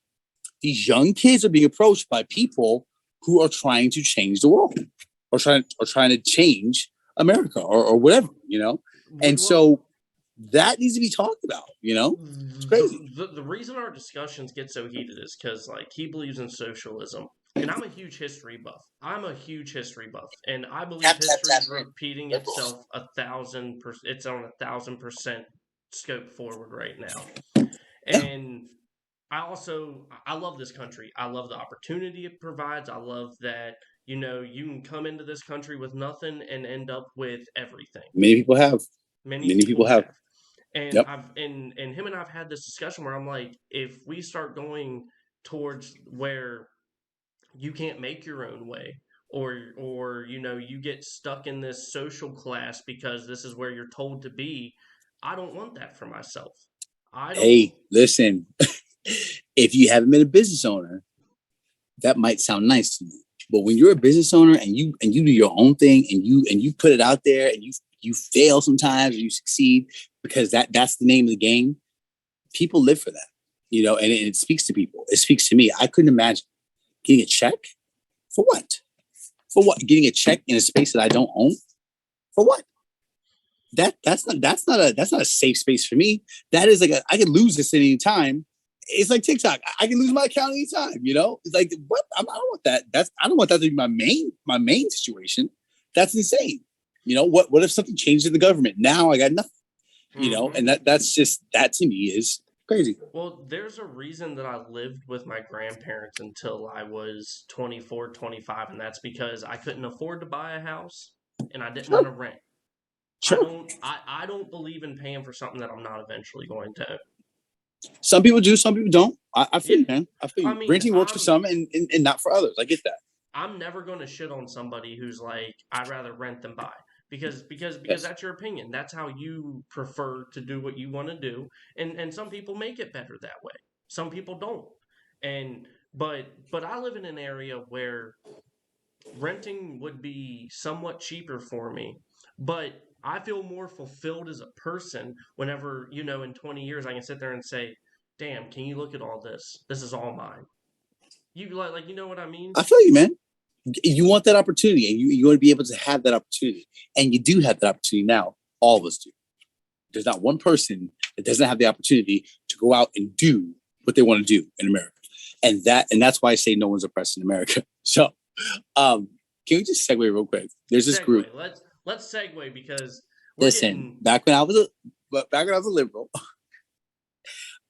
These young kids are being approached by people who are trying to change the world or trying to change America or whatever, And so that needs to be talked about, It's crazy. The reason our discussions get so heated is because, like, he believes in socialism. And I'm a huge history buff. And I believe history is repeating itself 1,000%. It's on 1,000% scope forward right now. And I love this country. I love the opportunity it provides. I love that, you can come into this country with nothing and end up with everything. Many people have. Many people have. And and him and I've had this discussion where I'm like, if we start going towards where you can't make your own way, or you get stuck in this social class because this is where you're told to be. I don't want that for myself. Hey, listen, if you haven't been a business owner, that might sound nice to me. But when you're a business owner and you do your own thing and you put it out there and you fail sometimes and you succeed because that's the name of the game, people live for that, you know, and it speaks to people. It speaks to me. I couldn't imagine getting a check for what? For what? Getting a check in a space that I don't own? For what? That's not a safe space for me. That is like I could lose this at any time. It's like TikTok. I can lose my account anytime, you know? It's like, what? I don't want that. I don't want that to be my main situation. That's insane. You know, what if something changes in the government? Now I got nothing. You know, and that's just, that to me is crazy. Well, there's a reason that I lived with my grandparents until I was 24, 25, and that's because I couldn't afford to buy a house and I didn't want to rent. Sure. I don't believe in paying for something that I'm not eventually going to own. Some people do, some people don't. I feel you, man. I feel you. I mean, renting works for some and not for others. I get that. I'm never going to shit on somebody who's like, I'd rather rent than buy. Because that's your opinion. That's how you prefer to do what you want to do. And some people make it better that way. Some people don't. But I live in an area where renting would be somewhat cheaper for me. But I feel more fulfilled as a person whenever, you know, in 20 years I can sit there and say, damn, can you look at all this? This is all mine. You like you know what I mean? I feel you, man. You want that opportunity and you want to be able to have that opportunity. And you do have that opportunity now. All of us do. There's not one person that doesn't have the opportunity to go out and do what they want to do in America. And that's why I say no one's oppressed in America. So can we just segue real quick? There's this group. Let's segue because back when I was a liberal,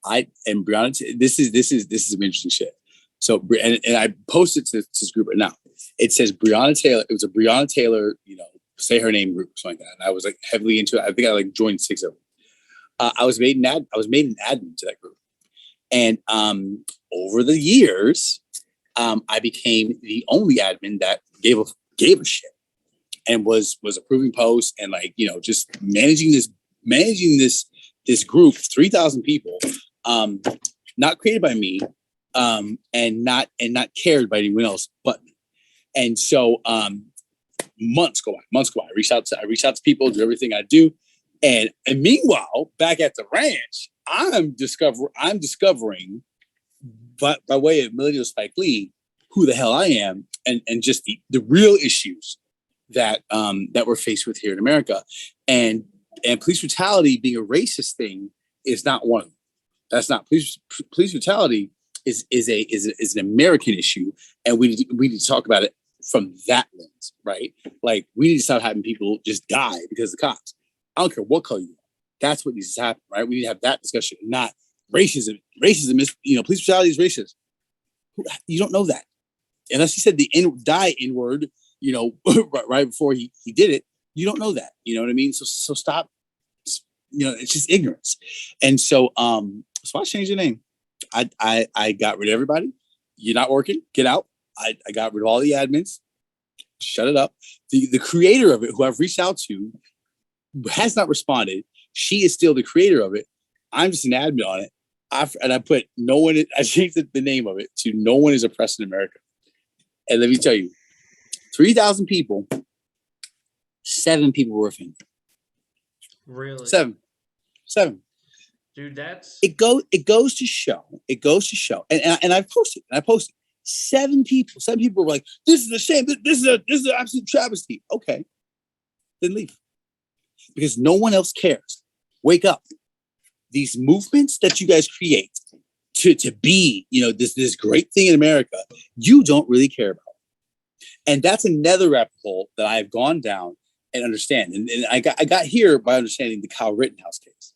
and Brianna, this is some interesting shit. So and I posted to this group now. It says Breonna Taylor. It was a Breonna Taylor, you know, say her name group, something like that. And I was like heavily into it. I think I like joined 6 of them. I was made an admin to that group, and over the years, I became the only admin that gave a shit and was approving posts and, like, you know, just managing this group, 3,000 people, not created by me, and not cared by anyone else but me. And so months go by. I reach out to people, do everything I do. And meanwhile, back at the ranch, I'm discovering by way of Millennial Spike Lee who the hell I am and just the real issues that we're faced with here in America. And police brutality being a racist thing is not one of them. That's not police brutality is an American issue, and we need to talk about it from that lens, right? Like, we need to stop having people just die because of the cops. I don't care what color you are. That's what needs to happen, right? We need to have that discussion, not racism. Racism is, you know, police brutality is racist. You don't know that. Unless he said the die N-word, you know, right before he did it, you don't know that. You know what I mean? So stop. You know, it's just ignorance. And so I changed the name. I got rid of everybody. You're not working. Get out. I got rid of all the admins. Shut it up. The creator of it, who I've reached out to, has not responded. She is still the creator of it. I'm just an admin on it. I put no one. I changed the name of it to "No One Is Oppressed in America." And let me tell you, 3,000 people, 7 people were offended. Really? 7. Dude, that's it goes to show. And I posted. 7 people were like, "This is a shame. This is an absolute travesty." Okay, then leave, because no one else cares. Wake up. These movements that you guys create to be, you know, this great thing in America, you don't really care about. And that's another rabbit hole that I've gone down and understand. And I got here by understanding the Kyle Rittenhouse case.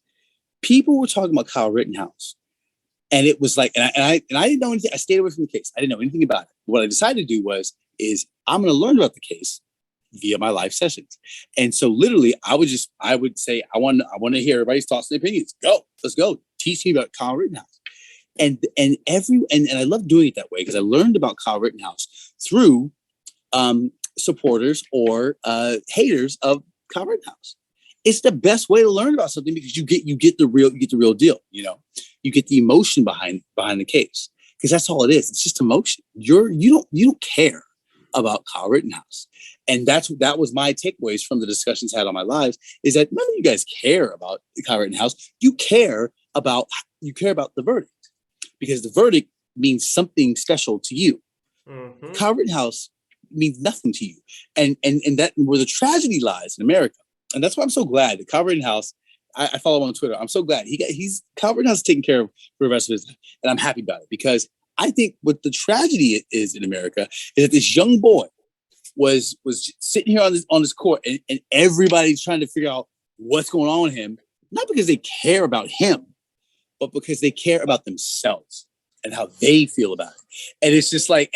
People were talking about Kyle Rittenhouse, and it was like, and I didn't know anything. I stayed away from the case. I didn't know anything about it. What I decided to do is I'm going to learn about the case via my live sessions. And so literally I would say, I want to hear everybody's thoughts and opinions. Let's go. Teach me about Kyle Rittenhouse. And I love doing it that way, because I learned about Kyle Rittenhouse through supporters or haters of Kyle Rittenhouse. It's the best way to learn about something, because you get the real deal. You know, you get the emotion behind the case, because that's all it is. It's just emotion. You don't care about Kyle Rittenhouse. And that was my takeaways from the discussions had on my lives, is that none of you guys care about Kyle Rittenhouse. You care about the verdict, because the verdict means something special to you. Mm-hmm. Kyle Rittenhouse means nothing to you. And that where the tragedy lies in America. And that's why I'm so glad that Kyle Rittenhouse, I follow him on Twitter. I'm so glad Kyle Rittenhouse is taken care of for the rest of his life. And I'm happy about it, because I think what the tragedy is in America is that this young boy was sitting here on this court, and everybody's trying to figure out what's going on with him, not because they care about him, but because they care about themselves and how they feel about it. And it's just like,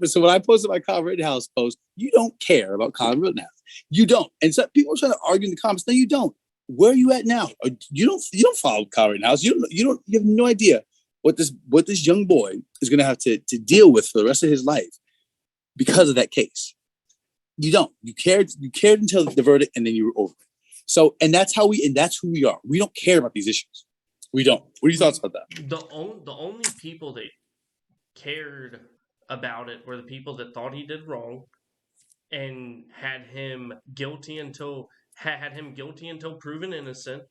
so when I posted my Kyle Rittenhouse post, you don't care about Kyle Rittenhouse. You don't. And so people are trying to argue in the comments, no, you don't. Where are you at now? You don't follow Kyle Rittenhouse. You have no idea what this young boy is going to have to deal with for the rest of his life because of that case. You don't. You cared until the verdict, and then you were over it. So, and that's who we are. We don't care about these issues. We don't. What are your thoughts about that? The only people that cared about it were the people that thought he did wrong and had him guilty until proven innocent.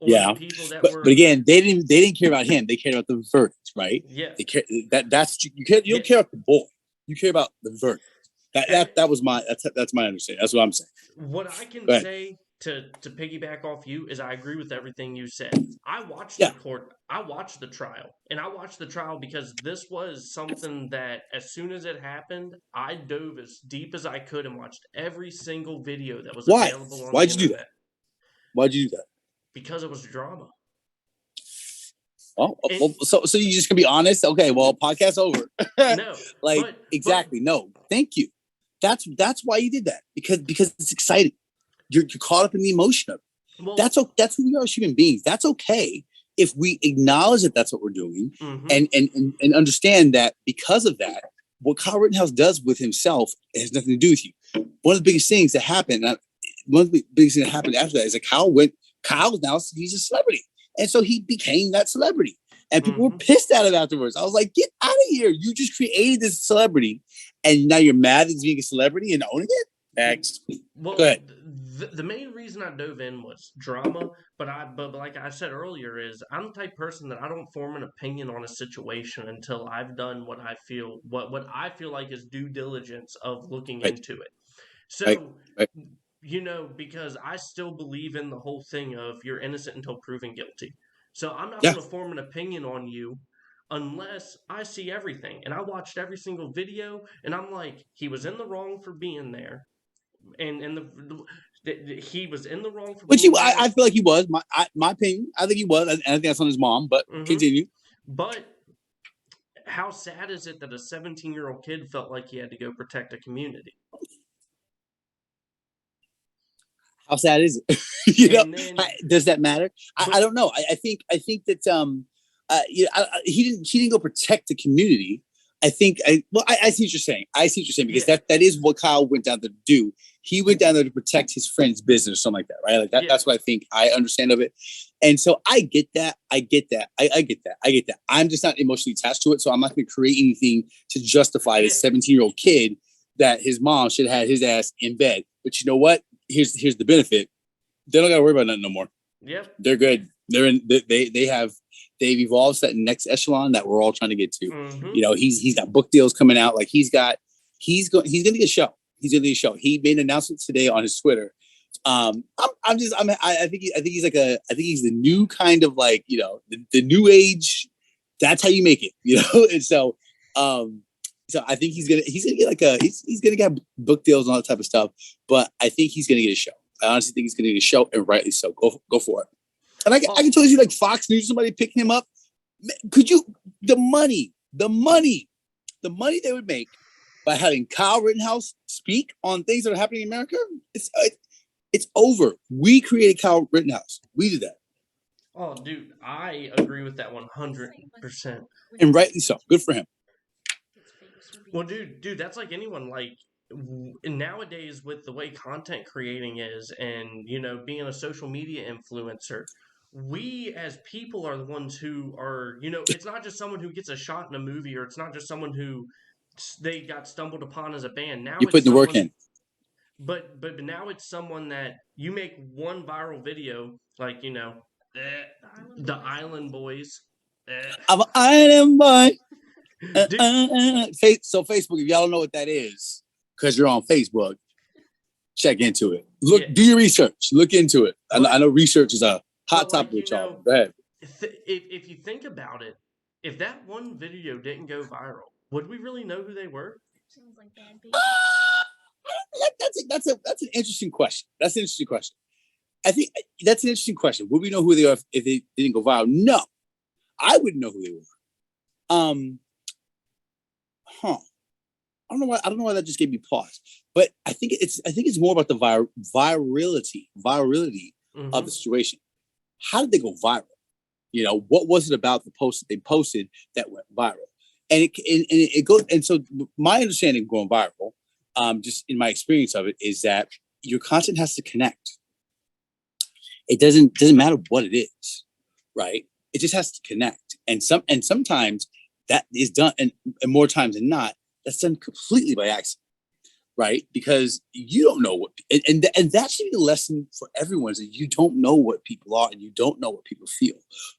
Or yeah, the people that but again, they didn't care about him. They cared about the verdict, right? Yeah, they care. You don't care about the boy. You care about the verdict. That's my understanding. That's what I'm saying. What I can say to piggyback off you is I agree with everything you said. I watched the trial, and I watched the trial because this was something that as soon as it happened, I dove as deep as I could and watched every single video that was available on Why'd the you do that? Why'd you do that? Because it was drama. Oh, so you just gonna be honest? Okay, well, podcast over. No, exactly. No, thank you. That's why you did that, because it's exciting. You're caught up in the emotion of it. Well, that's who we are as human beings. That's okay if we acknowledge that that's what we're doing, mm-hmm. and understand that because of that, what Kyle Rittenhouse does with himself has nothing to do with you. One of the biggest things that happened after that is that Kyle now he's a celebrity. And so he became that celebrity. And people were pissed at him afterwards. I was like, get out of here. You just created this celebrity, and now you're mad at being a celebrity and owning it? Next. Well, go ahead. The main reason I dove in was drama, but like I said earlier, is I'm the type of person that I don't form an opinion on a situation until I've done what I feel like is due diligence of looking into it. So because I still believe in the whole thing of you're innocent until proven guilty. So I'm not going to form an opinion on you unless I see everything. And I watched every single video, and I'm like, he was in the wrong for being there. And he was in the wrong for being there. I feel like he was. My opinion, I think he was. I think that's on his mom, but continue. But how sad is it that a 17-year-old kid felt like he had to go protect a community? How sad is it? Does that matter? I don't know. I think that he didn't go protect the community. I see what you're saying. Because that is what Kyle went down there to do. He went down there to protect his friend's business or something like that, right? Like that. Yeah. That's what I think I understand of it. And so I get that. I get that. I'm just not emotionally attached to it, so I'm not going to create anything to justify this 17-year-old kid that his mom should have had his ass in bed. But you know what? Here's the benefit. They don't got to worry about nothing no more. Yep. They're good. They've evolved to that next echelon that we're all trying to get to. Mm-hmm. He's got book deals coming out. Like he's going to get a show. He made an announcement today on his Twitter. I think he's the new kind of like, the new age. That's how you make it, And so I think he's gonna get book deals and all that type of stuff. But I think he's gonna get a show. I honestly think he's gonna get a show, and rightly so. Go for it. And I can tell you, like Fox News, somebody picking him up. Could you the money they would make by having Kyle Rittenhouse speak on things that are happening in America? It's over. We created Kyle Rittenhouse. We did that. Oh, dude, I agree with that 100%. And rightly so. Good for him. Well, dude, that's like anyone. Like nowadays, with the way content creating is, and being a social media influencer, we as people are the ones who are. It's not just someone who gets a shot in a movie, or it's not just someone who they got stumbled upon as a band. Now You're it's putting the work someone- in. But now it's someone that you make one viral video, like, the Island Boys. I'm an island boy. Dude, So Facebook, if y'all don't know what that is, because you're on Facebook, check into it. Look, Yeah. do your research. Look into it. I know research is a hot But, topic like, with y'all. Go ahead. if you think about it, if that one video didn't go viral, would we really know who they were? Sounds like bad beat. That's an interesting question. That's an interesting question. I think that's an interesting question. Would we know who they are if they didn't go viral? No, I wouldn't know who they were. I don't know why that just gave me pause. But I think it's more about the virality of the situation. How did they go viral? What was it about the post that they posted that went viral? And it goes. And so my understanding of going viral, just in my experience of it, is that your content has to connect. It doesn't matter what it is, right? It just has to connect. And sometimes that is done, and more times than not, that's done completely by accident, right? Because you don't know what, and that should be the lesson for everyone, is that you don't know what people are and you don't know what people feel,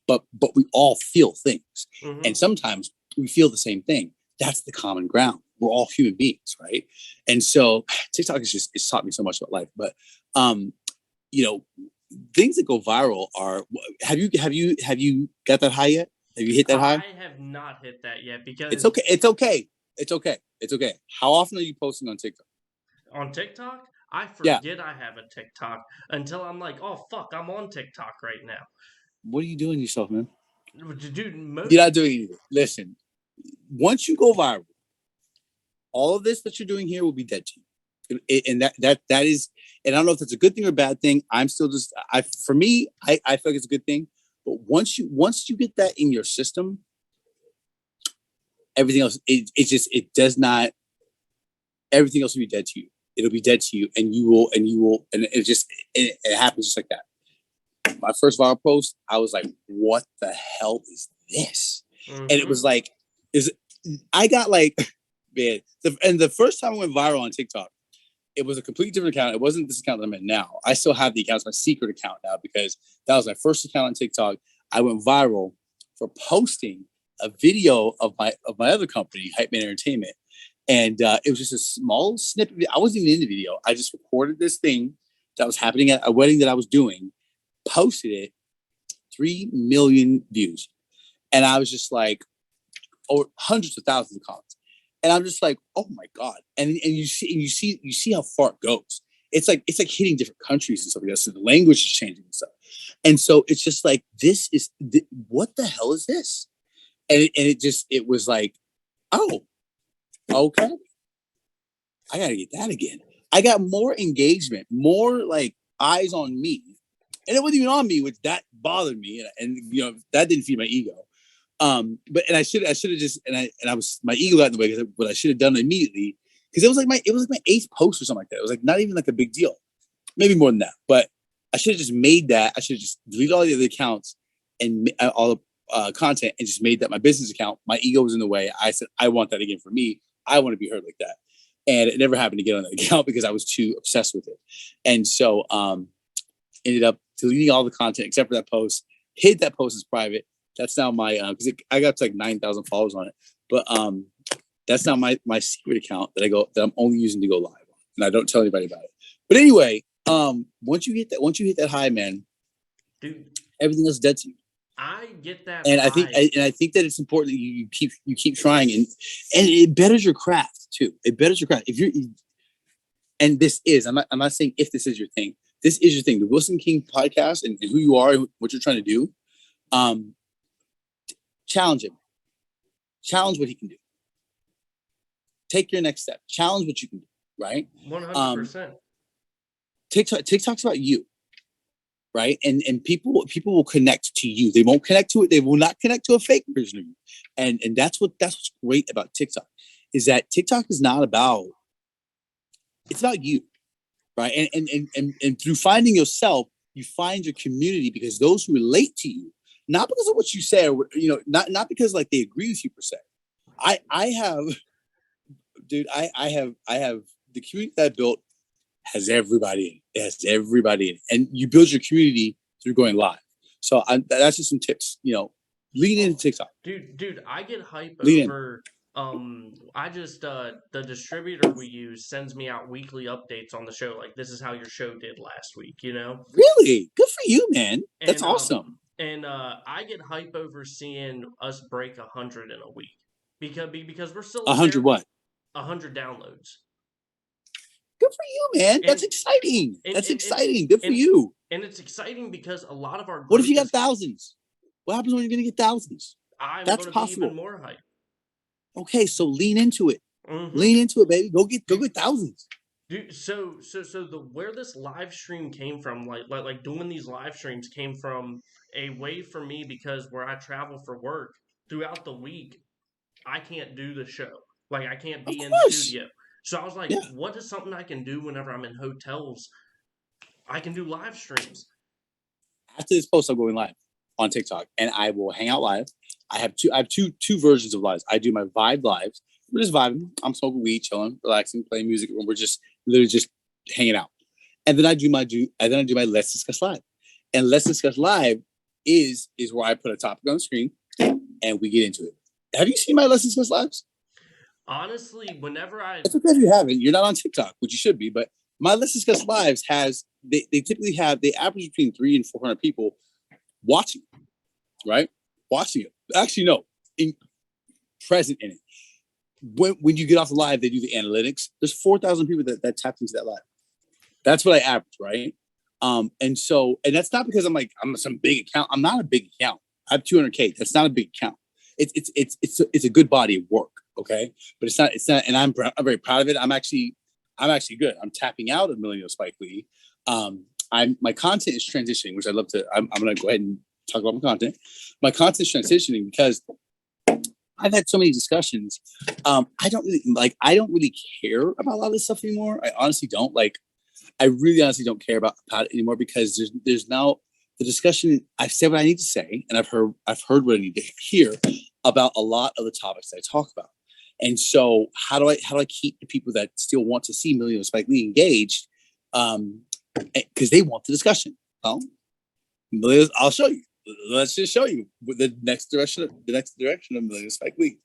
but we all feel things, and sometimes we feel the same thing. That's the common ground. We're all human beings, right? And so TikTok it's taught me so much about life. But things that go viral are. Have you got that high yet? Have you hit that high? I have not hit that yet because It's okay. How often are you posting on TikTok? On TikTok, I forget I have a TikTok until I'm like, oh fuck, I'm on TikTok right now. What are you doing to yourself, man? Dude, you're not doing anything. Listen, once you go viral, all of this that you're doing here will be dead to you. And that is, and I don't know if that's a good thing or a bad thing. I'm still just, for me, I feel like it's a good thing. But once you get that in your system, everything else, it does not. Everything else will be dead to you. It'll be dead to you, and you will, and it happens just like that. My first viral post, I was like, "What the hell is this?" And it was like, I got like, man, the first time I went viral on TikTok, it was a completely different account. It wasn't this account that I'm in now. I still have the account. It's my secret account now because that was my first account on TikTok. I went viral for posting a video of my other company, Hype Man Entertainment. And it was just a small snippet. I wasn't even in the video. I just recorded this thing that was happening at a wedding that I was doing, posted it, 3 million views. And I was just like, or hundreds of thousands of comments. And I'm just like, oh my God. And you see how far it goes. It's like hitting different countries and stuff like that. So the language is changing and stuff. And so it's just like, what the hell is this? And it was like, oh, okay. I gotta get that again. I got more engagement, more like eyes on me. And it wasn't even on me, which that bothered me. And that didn't feed my ego. But I should have just, I was, my ego got in the way, because what I should have done immediately, because it was like my 8th post or something like that. It was like not even like a big deal, maybe more than that. But I should have just made that. I should have just deleted all the other accounts and all the content and just made that my business account. My ego was in the way. I said, I want that again for me. I want to be heard like that. And it never happened to get on that account because I was too obsessed with it. And so ended up deleting all the content except for that post. Hid that post as private. That's now my, because I got to like 9,000 followers on it. But that's now my secret account that I'm only using to go live on. And I don't tell anybody about it. But anyway, once you hit that high, man, dude, everything else is dead to you. I get that, and I think that it's important that you keep trying, and it betters your craft too. It betters your craft. And this is, I'm not saying if this is your thing. This is your thing. The Wilson King podcast and who you are, and what you're trying to do. Challenge him. Challenge what he can do. Take your next step. Challenge what you can do. Right. 100%. TikTok's about you. Right. And people will connect to you. They won't connect to it. They will not connect to a fake version of you. And that's what's great about TikTok, is that TikTok is not about, it's about you. Right. And through finding yourself, you find your community, because those who relate to you, not because of what you say, or not because like they agree with you per se. I have dude, I have the community that I built has everybody in. It has everybody in, and you build your community through going live. So that's just some tips. Lean into TikTok. Dude, I get hype Lean over. I just the distributor we use sends me out weekly updates on the show. Like, this is how your show did last week. Really good for you, man. That's And awesome. I get hype over seeing us break 100 in a week because we're still 100 what? 100 downloads. Good for you, man. That's exciting. That's exciting. Good for you. And it's exciting because a lot of our what if you got thousands? What happens when you're gonna get thousands? That's possible. Be even more hype. Okay, so lean into it. Mm-hmm. Lean into it, baby. Go get thousands. Dude, so where this live stream came from, like doing these live streams came from a way for me, because where I travel for work throughout the week, I can't do the show. Like, I can't be in studio. So I was like, what is something I can do whenever I'm in hotels? I can do live streams. After this post, I'm going live on TikTok, and I will hang out live. I have two versions of lives. I do my vibe lives. We're just vibing. I'm smoking weed, chilling, relaxing, playing music, and we're just literally just hanging out. And then I do my Let's Discuss Live. And Let's Discuss Live is where I put a topic on the screen and we get into it. Have you seen my Let's Discuss Lives? Honestly, whenever it's okay if you haven't. You're not on TikTok, which you should be. But my Let's Discuss Lives they typically have, they average between 300 and 400 people watching, right? Watching it. Actually, no, present in it. When you get off the live, they do the analytics. There's 4,000 people that tapped into that live. That's what I average, right? And that's not because I'm some big account. I'm not a big account. I have 200K. That's not a big account. It's a good body of work, okay? But it's not, and I'm very proud of it. I'm actually good. I'm tapping out of Millennial Spike Lee. My content is transitioning, which I love to. I'm going to go ahead and talk about my content. My content is transitioning because I've had so many discussions. I don't really care about a lot of this stuff anymore. I honestly don't. I really honestly don't care about it anymore, because there's now the discussion. I've said what I need to say, and I've heard what I need to hear about a lot of the topics that I talk about. And so how do I keep the people that still want to see Millennial Spike Lee engaged? Because they want the discussion. Well, I'll show you. Let's just show you the next direction of Millennial Spike Lee.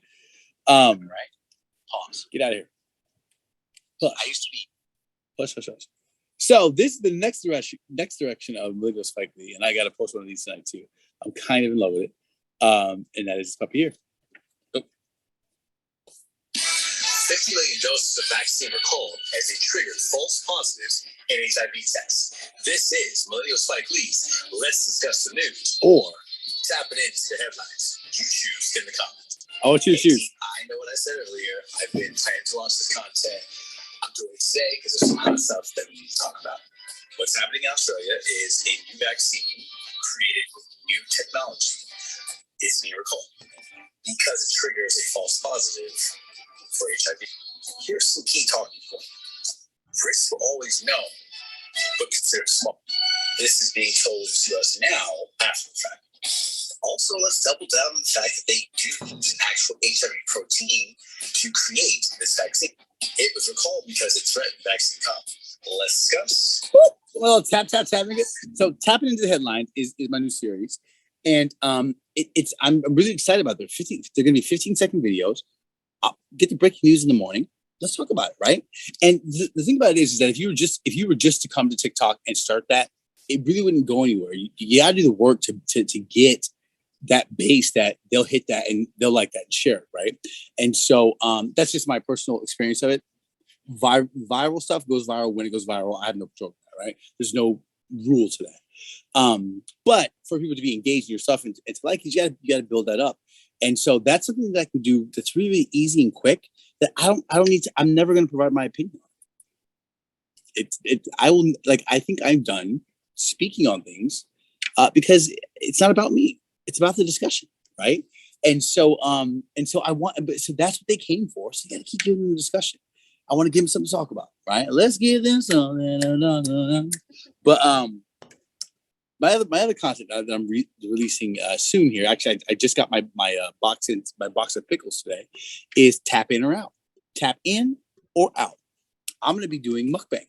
Right? Pause. Get out of here. I used to be. Push. So this is the next direction of Millennial Spike Lee, and I got to post one of these tonight too. I'm kind of in love with it, and that is this puppy here. 50 million doses of vaccine recalled as they triggered false positives in HIV tests. This is Millennial Spike Lee's Let's Discuss the News, or tapping into the headlines. You choose in the comments. I want you to choose. I know what I said earlier. I've been trying to launch this content. I'm doing it today because there's some other stuff that we need to talk about. What's happening in Australia is a new vaccine created with new technology is being recalled because it triggers a false positive for HIV. Here's some key talking points. Risks were always known, but considered small. This is being told to us now after the fact. Also, let's double down on the fact that they do use an actual HIV protein to create this vaccine. It was recalled because it threatened vaccine confidence. Let's discuss. Well, tapping it. So tapping into the headlines is my new series, and I'm really excited about it. They're going to be 15-second videos. I'll get the breaking news in the morning. Let's talk about it, right? And the thing about it is that if you were just to come to TikTok and start that, it really wouldn't go anywhere. You got to do the work to get that base that they'll hit that and they'll like that and share it, right? And so that's just my personal experience of it. Viral stuff goes viral when it goes viral. I have no control of that, right? There's no rule to that. But for people to be engaged in your stuff and to like it, you got to build that up. And so that's something that I can do that's really, really easy and quick that I don't need to, I'm never going to provide my opinion. I think I'm done speaking on things because it's not about me. It's about the discussion. Right. And so that's what they came for. So you got to keep giving them the discussion. I want to give them something to talk about. Right. Let's give them something. But, my other content that I'm releasing soon here, actually, I just got my box of pickles today, is tap in or out. tap in or out. I'm going to be doing mukbang,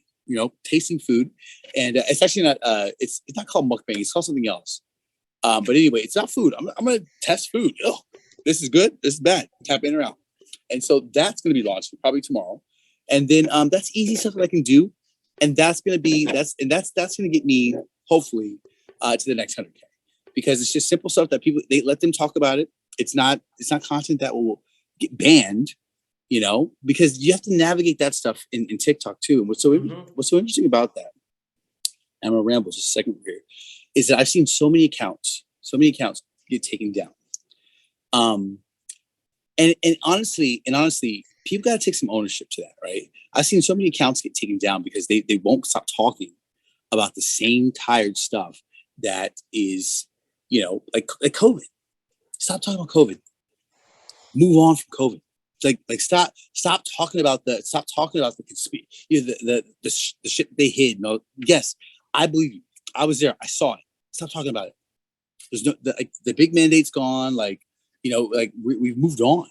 tasting food. And it's actually not, it's not called mukbang. It's called something else. But anyway, it's not food. I'm going to test food. Oh, this is good. This is bad. Tap in or out. And so that's going to be launched probably tomorrow. And then that's easy stuff that I can do. And that's going to be, that's going to get me hopefully to the next 100K, because it's just simple stuff that people, they let them talk about it. It's not content that will get banned, because you have to navigate that stuff in TikTok too. And what's so interesting about that, I'm gonna ramble just a second here, is that I've seen so many accounts get taken down. And honestly, people got to take some ownership to that, right? I've seen so many accounts get taken down because they won't stop talking about the same tired stuff that is, like COVID. Stop talking about COVID. Move on from COVID. Like stop talking about the conspiracy, the shit they hid. No, yes, I believe you. I was there. I saw it. Stop talking about it. There's no the big mandate's gone. We've moved on.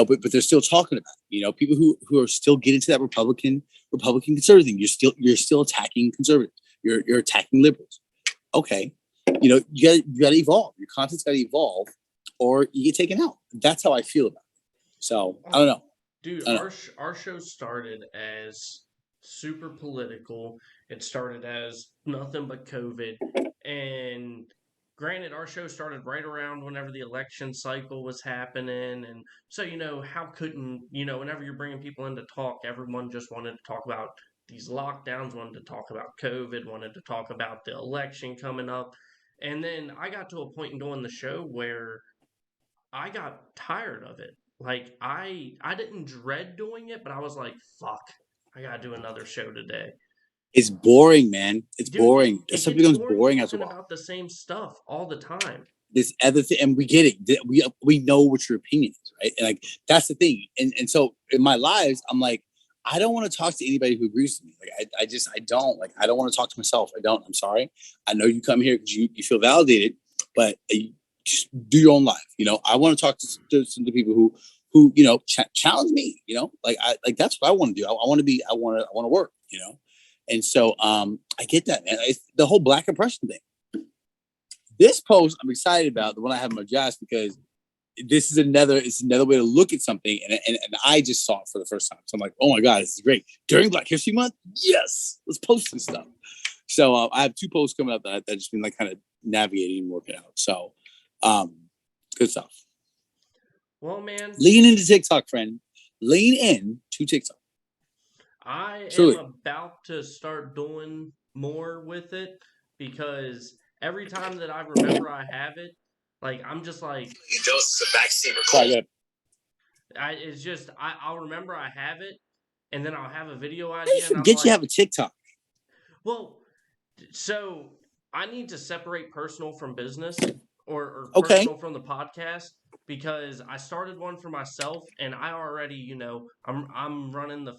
But they're still talking about it. People who are still getting to that Republican conservative thing. You're still attacking conservatives. You're attacking liberals. Okay, you gotta evolve. Your content's gotta evolve, or you get taken out. That's how I feel about it. So I don't know, dude. Our show started as super political. It started as nothing but COVID, and granted, our show started right around whenever the election cycle was happening. And so, how couldn't, whenever you're bringing people in to talk, everyone just wanted to talk about these lockdowns, wanted to talk about COVID, wanted to talk about the election coming up. And then I got to a point in doing the show where I got tired of it. Like, I didn't dread doing it, but I was like, fuck, I got to do another show today. It's boring, man. It's boring. That stuff becomes boring after a while. About the same stuff all the time. This other thing, and we get it. We know what your opinion is, right? And that's the thing. And so in my lives, I'm like, I don't want to talk to anybody who agrees with me. I don't. I don't want to talk to myself. I don't. I'm sorry. I know you come here because you feel validated, but just do your own life. I want to talk to some people who challenge me. That's what I want to do. I want to work. And so I get that, man. It's the whole black oppression thing. This post I'm excited about, the one I have in my draft, because this is another way to look at something, and I just saw it for the first time. So I'm like, oh my God, this is great. During Black History Month, yes, let's post this stuff. So I have 2 posts coming up that I've just been kind of navigating and working out. So good stuff. Well, man, lean into TikTok, friend. Lean in to TikTok. I am about to start doing more with it, because every time that I remember I have it, I'm just like, Joe's a backseat. I'll remember I have it, and then I'll have a video idea. You forget you have a TikTok. Well, so I need to separate personal from business, or personal from the podcast, because I started one for myself, and I already, I'm running I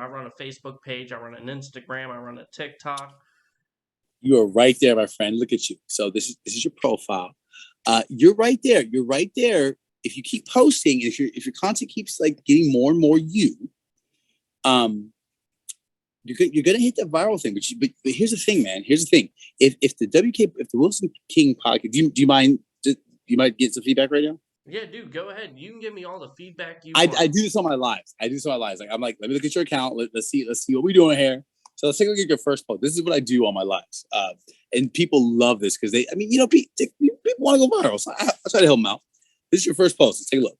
run a Facebook page, I run an Instagram, I run a TikTok. You are right there, my friend. Look at you. So this is your profile. You're right there. You're right there. If you keep posting, if your content keeps getting more and more you're gonna hit that viral thing. But here's the thing, man. Here's the thing. If the Wilson King podcast, do you mind? You might get some feedback right now. Yeah, dude, go ahead. You can give me all the feedback you want. I do this on my lives. I'm like, let me look at your account. Let's see what we're doing here. So let's take a look at your first post. This is what I do on my lives. And people love this because people want to go viral. So I try to help them out. This is your first post. Let's take a look.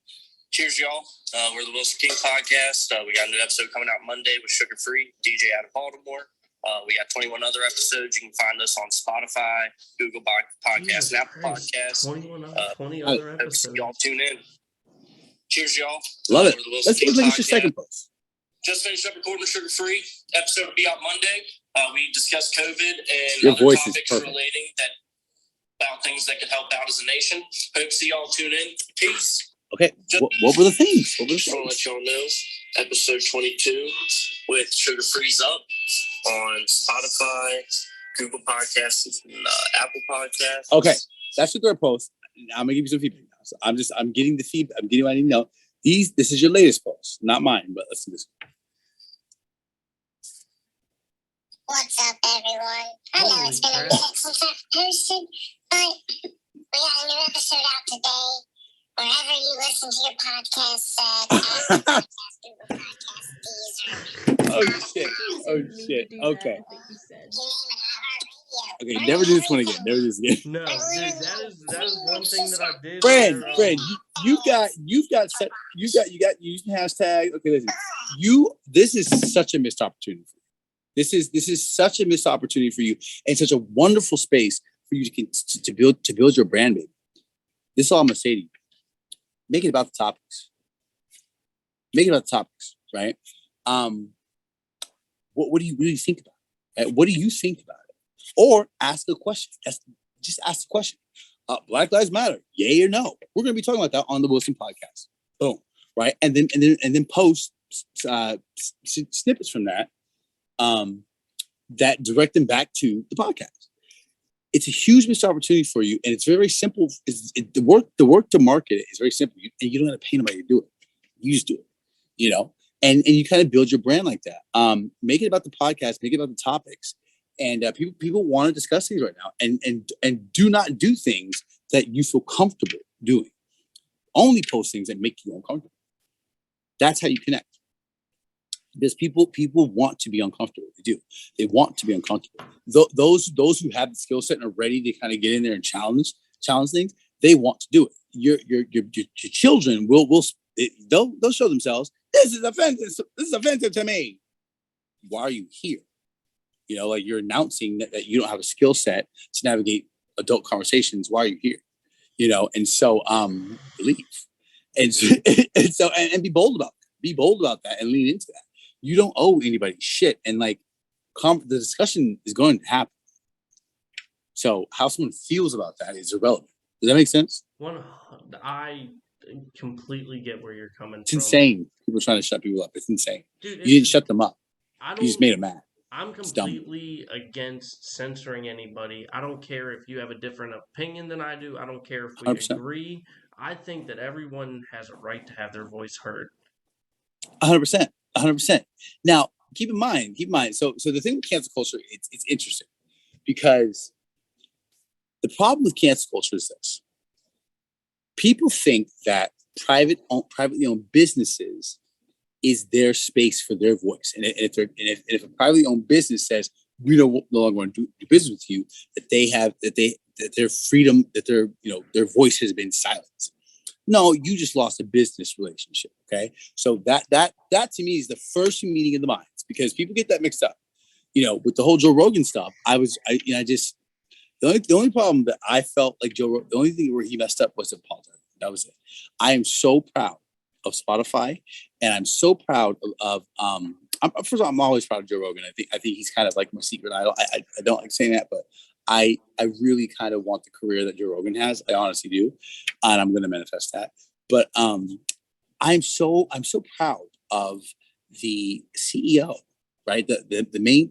Cheers, y'all. We're the Wilson King podcast. We got a new episode coming out Monday with Sugar Free, DJ out of Baltimore. We got 21 other episodes. You can find us on Spotify, Google Podcasts, and Apple Podcasts. 20 other episodes. Y'all tune in. Cheers, y'all. Love it. Let's look at your second post. Just finished up recording Sugar Free. Episode will be out Monday. We discussed COVID and your other voice topics relating about things that could help out as a nation. Hope to see y'all tune in. Peace. Okay. What were the things? I just want to let y'all know, episode 22 with Sugar Free's up on Spotify, Google Podcasts, and Apple Podcasts. Okay, that's your third post. I'm gonna give you some feedback now. So I'm getting the feedback. I'm getting what I need to know. This is your latest post, not mine, but let's do this. What's up, everyone? I know it's been a minute since I've posted, but we got a new episode out today. Wherever you listen to your podcast, Apple Podcast, Google Podcast, Deezer. Oh shit! Okay. Okay, never do this one again. Never do this again. No, dude, that is one thing that I did. Friend, you've got using hashtag. Okay, listen. This is such a missed opportunity for you. This is such a missed opportunity for you, and such a wonderful space for you to build your brand, baby. This is all I'm gonna say to you. Make it about the topics. Make it about the topics, right? What do you really think about it? Right? What do you think about it? Or ask a question. Just ask the question. Black Lives Matter, yay or no? We're gonna be talking about that on the Wilson podcast. Boom, right? And then post snippets from that. That direct them back to the podcast. It's a huge missed opportunity for you, and it's very simple. The work to market it is very simple, and you don't have to pay nobody to do it. You just do it, you know. And you kind of build your brand like that. Make it about the podcast, make it about the topics, and people want to discuss things right now. And do not do things that you feel comfortable doing. Only post things that make you uncomfortable. That's how you connect. Because people want to be uncomfortable. They do. They want to be uncomfortable. Those who have the skill set and are ready to kind of get in there and challenge things, they want to do it. Your children they'll show themselves. This is offensive to me. Why are you here? You know, like you're announcing that you don't have a skill set to navigate adult conversations. Why are you here? You know, and so leave. And be bold about it. Be bold about that and lean into that. You don't owe anybody shit, and like the discussion is going to happen. So how someone feels about that is irrelevant. Does that make sense? I completely get where you're coming from. It's insane. People are trying to shut people up. It's insane. Dude, you didn't shut them up. You just made them mad. I'm completely against censoring anybody. I don't care if you have a different opinion than I do. I don't care if we 100%. agree. I think that everyone has a right to have their voice heard. 100%. 100%. Now, keep in mind. So the thing with cancel culture, it's interesting because the problem with cancel culture is this: people think that privately owned businesses is their space for their voice, and if a privately owned business says we no longer want to do business with you, that their freedom, that their voice has been silenced. No, you just lost a business relationship. Okay, so that to me is the first meeting of the minds, because people get that mixed up. You know, with the whole Joe Rogan stuff, the only problem that I felt like Joe Rogan, the only thing where he messed up was apologizing. That was it. I am so proud of Spotify, and I'm so proud of first of all, I'm always proud of Joe Rogan. I think he's kind of like my secret idol. I don't like saying that, but I really kind of want the career that Joe Rogan has. I honestly do, and I'm going to manifest that. But I'm so proud of the CEO, right? The main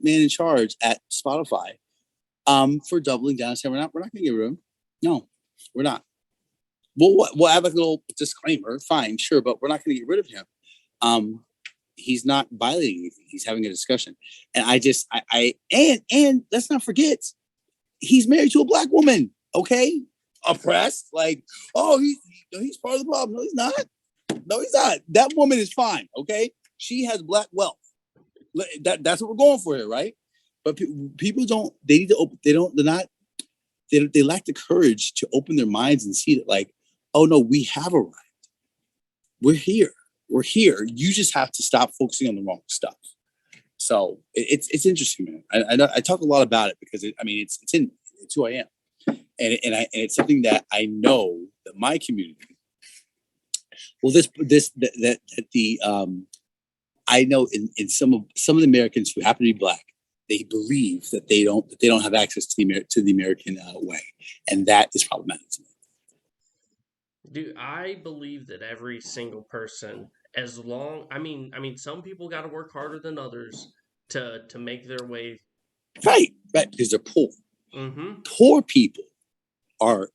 man in charge at Spotify, for doubling down and saying we're not going to get rid of him. No, we're not. We'll have a little disclaimer, fine, sure, but we're not going to get rid of him. He's not violating anything. He's having a discussion. And and let's not forget, he's married to a black woman, okay? Oppressed, like, oh, he's part of the problem. No, he's not. No, he's not. That woman is fine, okay? She has black wealth. That's what we're going for here, right? But people don't, they need to open, they lack the courage to open their minds and see that, like, oh no, we have arrived. We're here. We're here. You just have to stop focusing on the wrong stuff. So it's interesting, man. I talk a lot about it because it's who I am, and it's something that I know that my community. Well, I know in some of the Americans who happen to be black, they believe that they don't have access to the American way, and that is problematic to me. Dude, I believe that every single person, some people got to work harder than others to make their way. Right, because they're poor. Mm-hmm. Poor people are,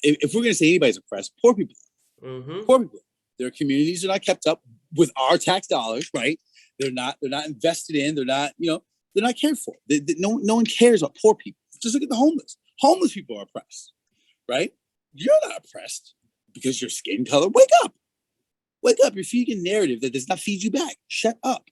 if we're going to say anybody's oppressed, poor people. Mm-hmm. Poor people. Their communities are not kept up with our tax dollars, right? They're not invested in. They're not, they're not cared for. No one cares about poor people. Just look at the homeless. Homeless people are oppressed, right? You're not oppressed because your skin color. Wake up. You're feeding a narrative that does not feed you back. Shut up,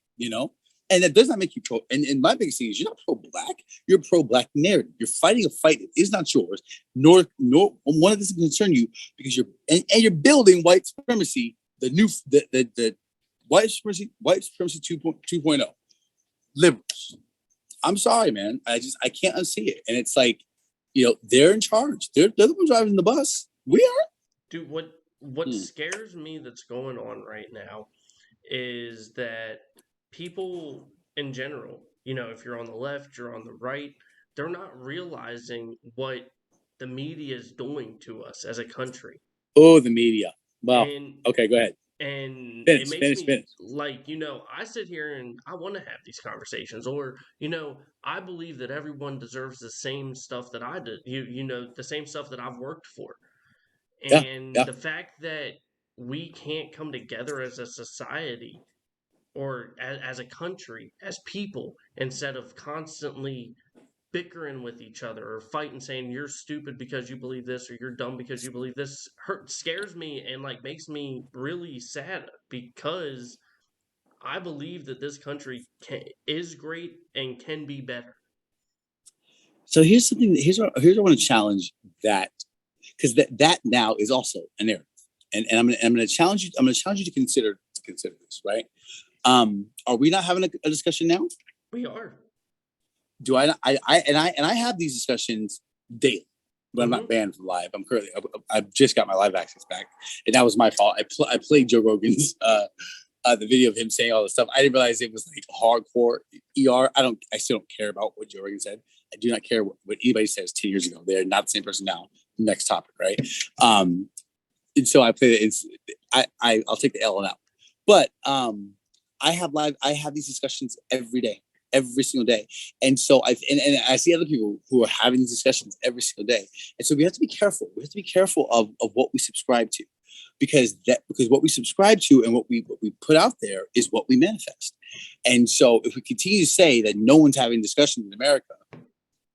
And that does not make you pro. And my biggest thing is you're not pro-black. You're a pro-black narrative. You're fighting a fight that is not yours, nor one of this doesn't concern you because you're building white supremacy, the white supremacy 2.0. Liberals. I'm sorry, man. I can't unsee it. And it's like, they're in charge. They're the ones driving the bus. We are. Dude, what scares me that's going on right now is that people in general, if you're on the left, you're on the right, they're not realizing what the media is doing to us as a country. Oh, the media. Well, okay, go ahead. And finish, it makes me finish. I sit here and I want to have these conversations, or, I believe that everyone deserves the same stuff that I did, the same stuff that I've worked for. And the fact that we can't come together as a society or as a country, as people, instead of constantly bickering with each other or fighting, saying you're stupid because you believe this or you're dumb because you believe this, scares me and makes me really sad because I believe that this country is great and can be better. So here's something. Here's what I want to challenge that, because that now is also a narrative, and I'm going to challenge you. I'm going to challenge you to consider this, right? Are we not having a discussion now? We are. Do I? I have these discussions daily, but I'm not banned from live. I've just got my live access back, and that was my fault. I played Joe Rogan's the video of him saying all this stuff. I didn't realize it was hardcore ER. I still don't care about what Joe Rogan said. I do not care what anybody says 10 years ago. They're not the same person now. Next topic, right? And so I play it. I'll take the L on that. But I have these discussions every single day. And so I see other people who are having these discussions every single day. And so we have to be careful. We have to be careful of what we subscribe to, because what we subscribe to and what we put out there is what we manifest. And so if we continue to say that no one's having discussions in America,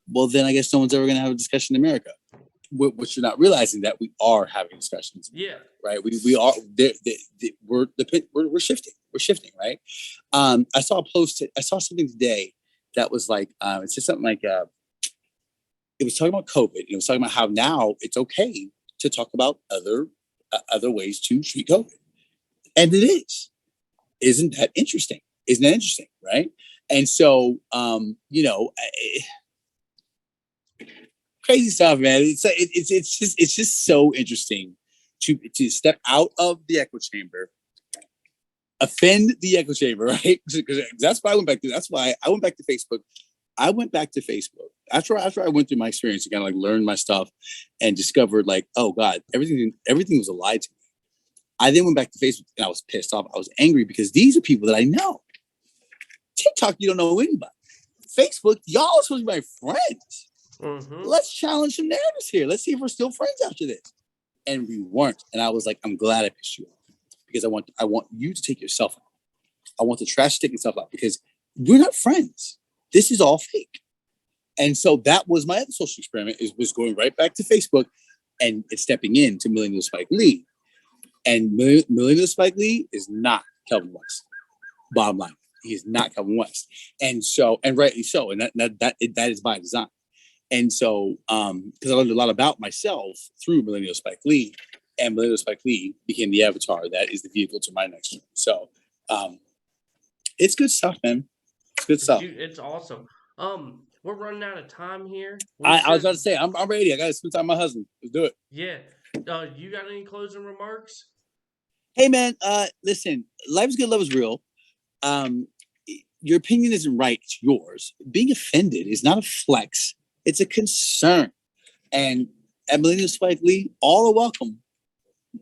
well, then I guess no one's ever going to have a discussion in America. What you're not realizing that we are having discussions. Yeah. Right. We are. We're shifting. We're shifting. Right. I saw a post. I saw something today that was it said something like it was talking about COVID. It was talking about how now it's okay to talk about other ways to treat COVID, and it is. Isn't that interesting? Right. And so crazy stuff, man. It's just so interesting to step out of the echo chamber, offend the echo chamber, right? Because that's why I went back to. That's why I went back to Facebook. I went back to Facebook after I went through my experience to kind of learn my stuff and discovered oh God, everything was a lie to me. I then went back to Facebook and I was pissed off. I was angry because these are people that I know. TikTok, you don't know anybody. Facebook, y'all are supposed to be my friends. Mm-hmm. Let's challenge some narratives here. Let's see if we're still friends after this. And we weren't. And I was like, I'm glad I pissed you off, because I want you to take yourself out. I want the trash to take itself out, because we're not friends. This is all fake. And so that was my other social experiment, was going right back to Facebook and stepping into Millennial Spike Lee. And Millennial Spike Lee is not Kelvin West. Bottom line, he is not Kelvin West. And so, and rightly so. And that is by design. And so, because I learned a lot about myself through Millennial Spike Lee, and Millennial Spike Lee became the avatar that is the vehicle to my next journey. So, it's good stuff, man. It's good stuff. Dude, it's awesome. We're running out of time here. I was about to say, I'm ready. I got to spend time with my husband. Let's do it. Yeah. You got any closing remarks? Hey, man. Listen, life's good, love is real. Your opinion isn't right. It's yours. Being offended is not a flex. It's a concern. And at Millennial Spike Lee, all are welcome,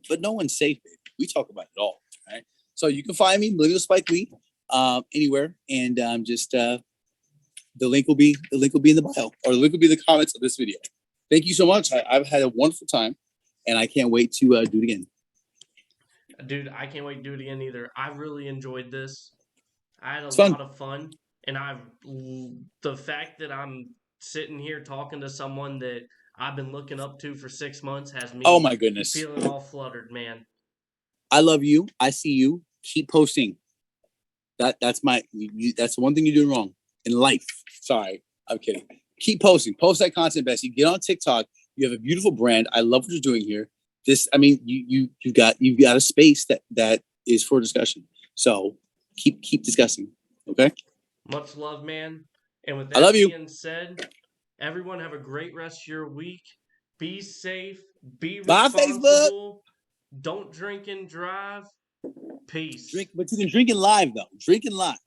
but no one's safe. We talk about it all. Right. So you can find me, Millennial Spike Lee, anywhere. And the link will be in the bio, or the link will be in the comments of this video. Thank you so much. I've had a wonderful time, and I can't wait to do it again. Dude, I can't wait to do it again either. I really enjoyed this. I had a It's fun. lot of fun, and the fact that I'm sitting here talking to someone that I've been looking up to for 6 months has me Oh my goodness. feeling all fluttered, man. I love you. I see you. Keep posting. That's that's the one thing you're doing wrong in life. Sorry, I'm kidding. Keep posting. Post that content, Bessie. Get on TikTok. You have a beautiful brand. I love what you're doing here. You've got a space that is for discussion. So keep discussing. Okay. Much love, man. And with I that love you. being said, everyone have a great rest of your week. Be safe. Be Bye, responsible. Don't drink and drive. Peace. Drink, but you can drink it live though. Drinking live.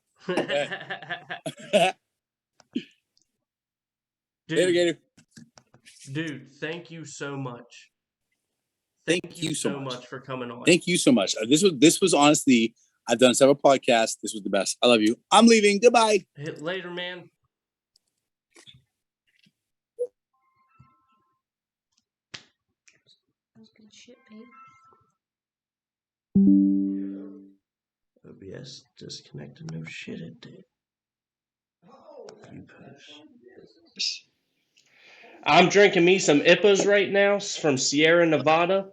Dude, thank you so much. Thank you so much for coming on. Thank you so much. This was honestly, I've done several podcasts. This was the best. I love you. I'm leaving. Goodbye. Hit later, man. That's good shit, babe. OBS disconnected. No shit, it did. I'm drinking me some IPAs right now from Sierra Nevada.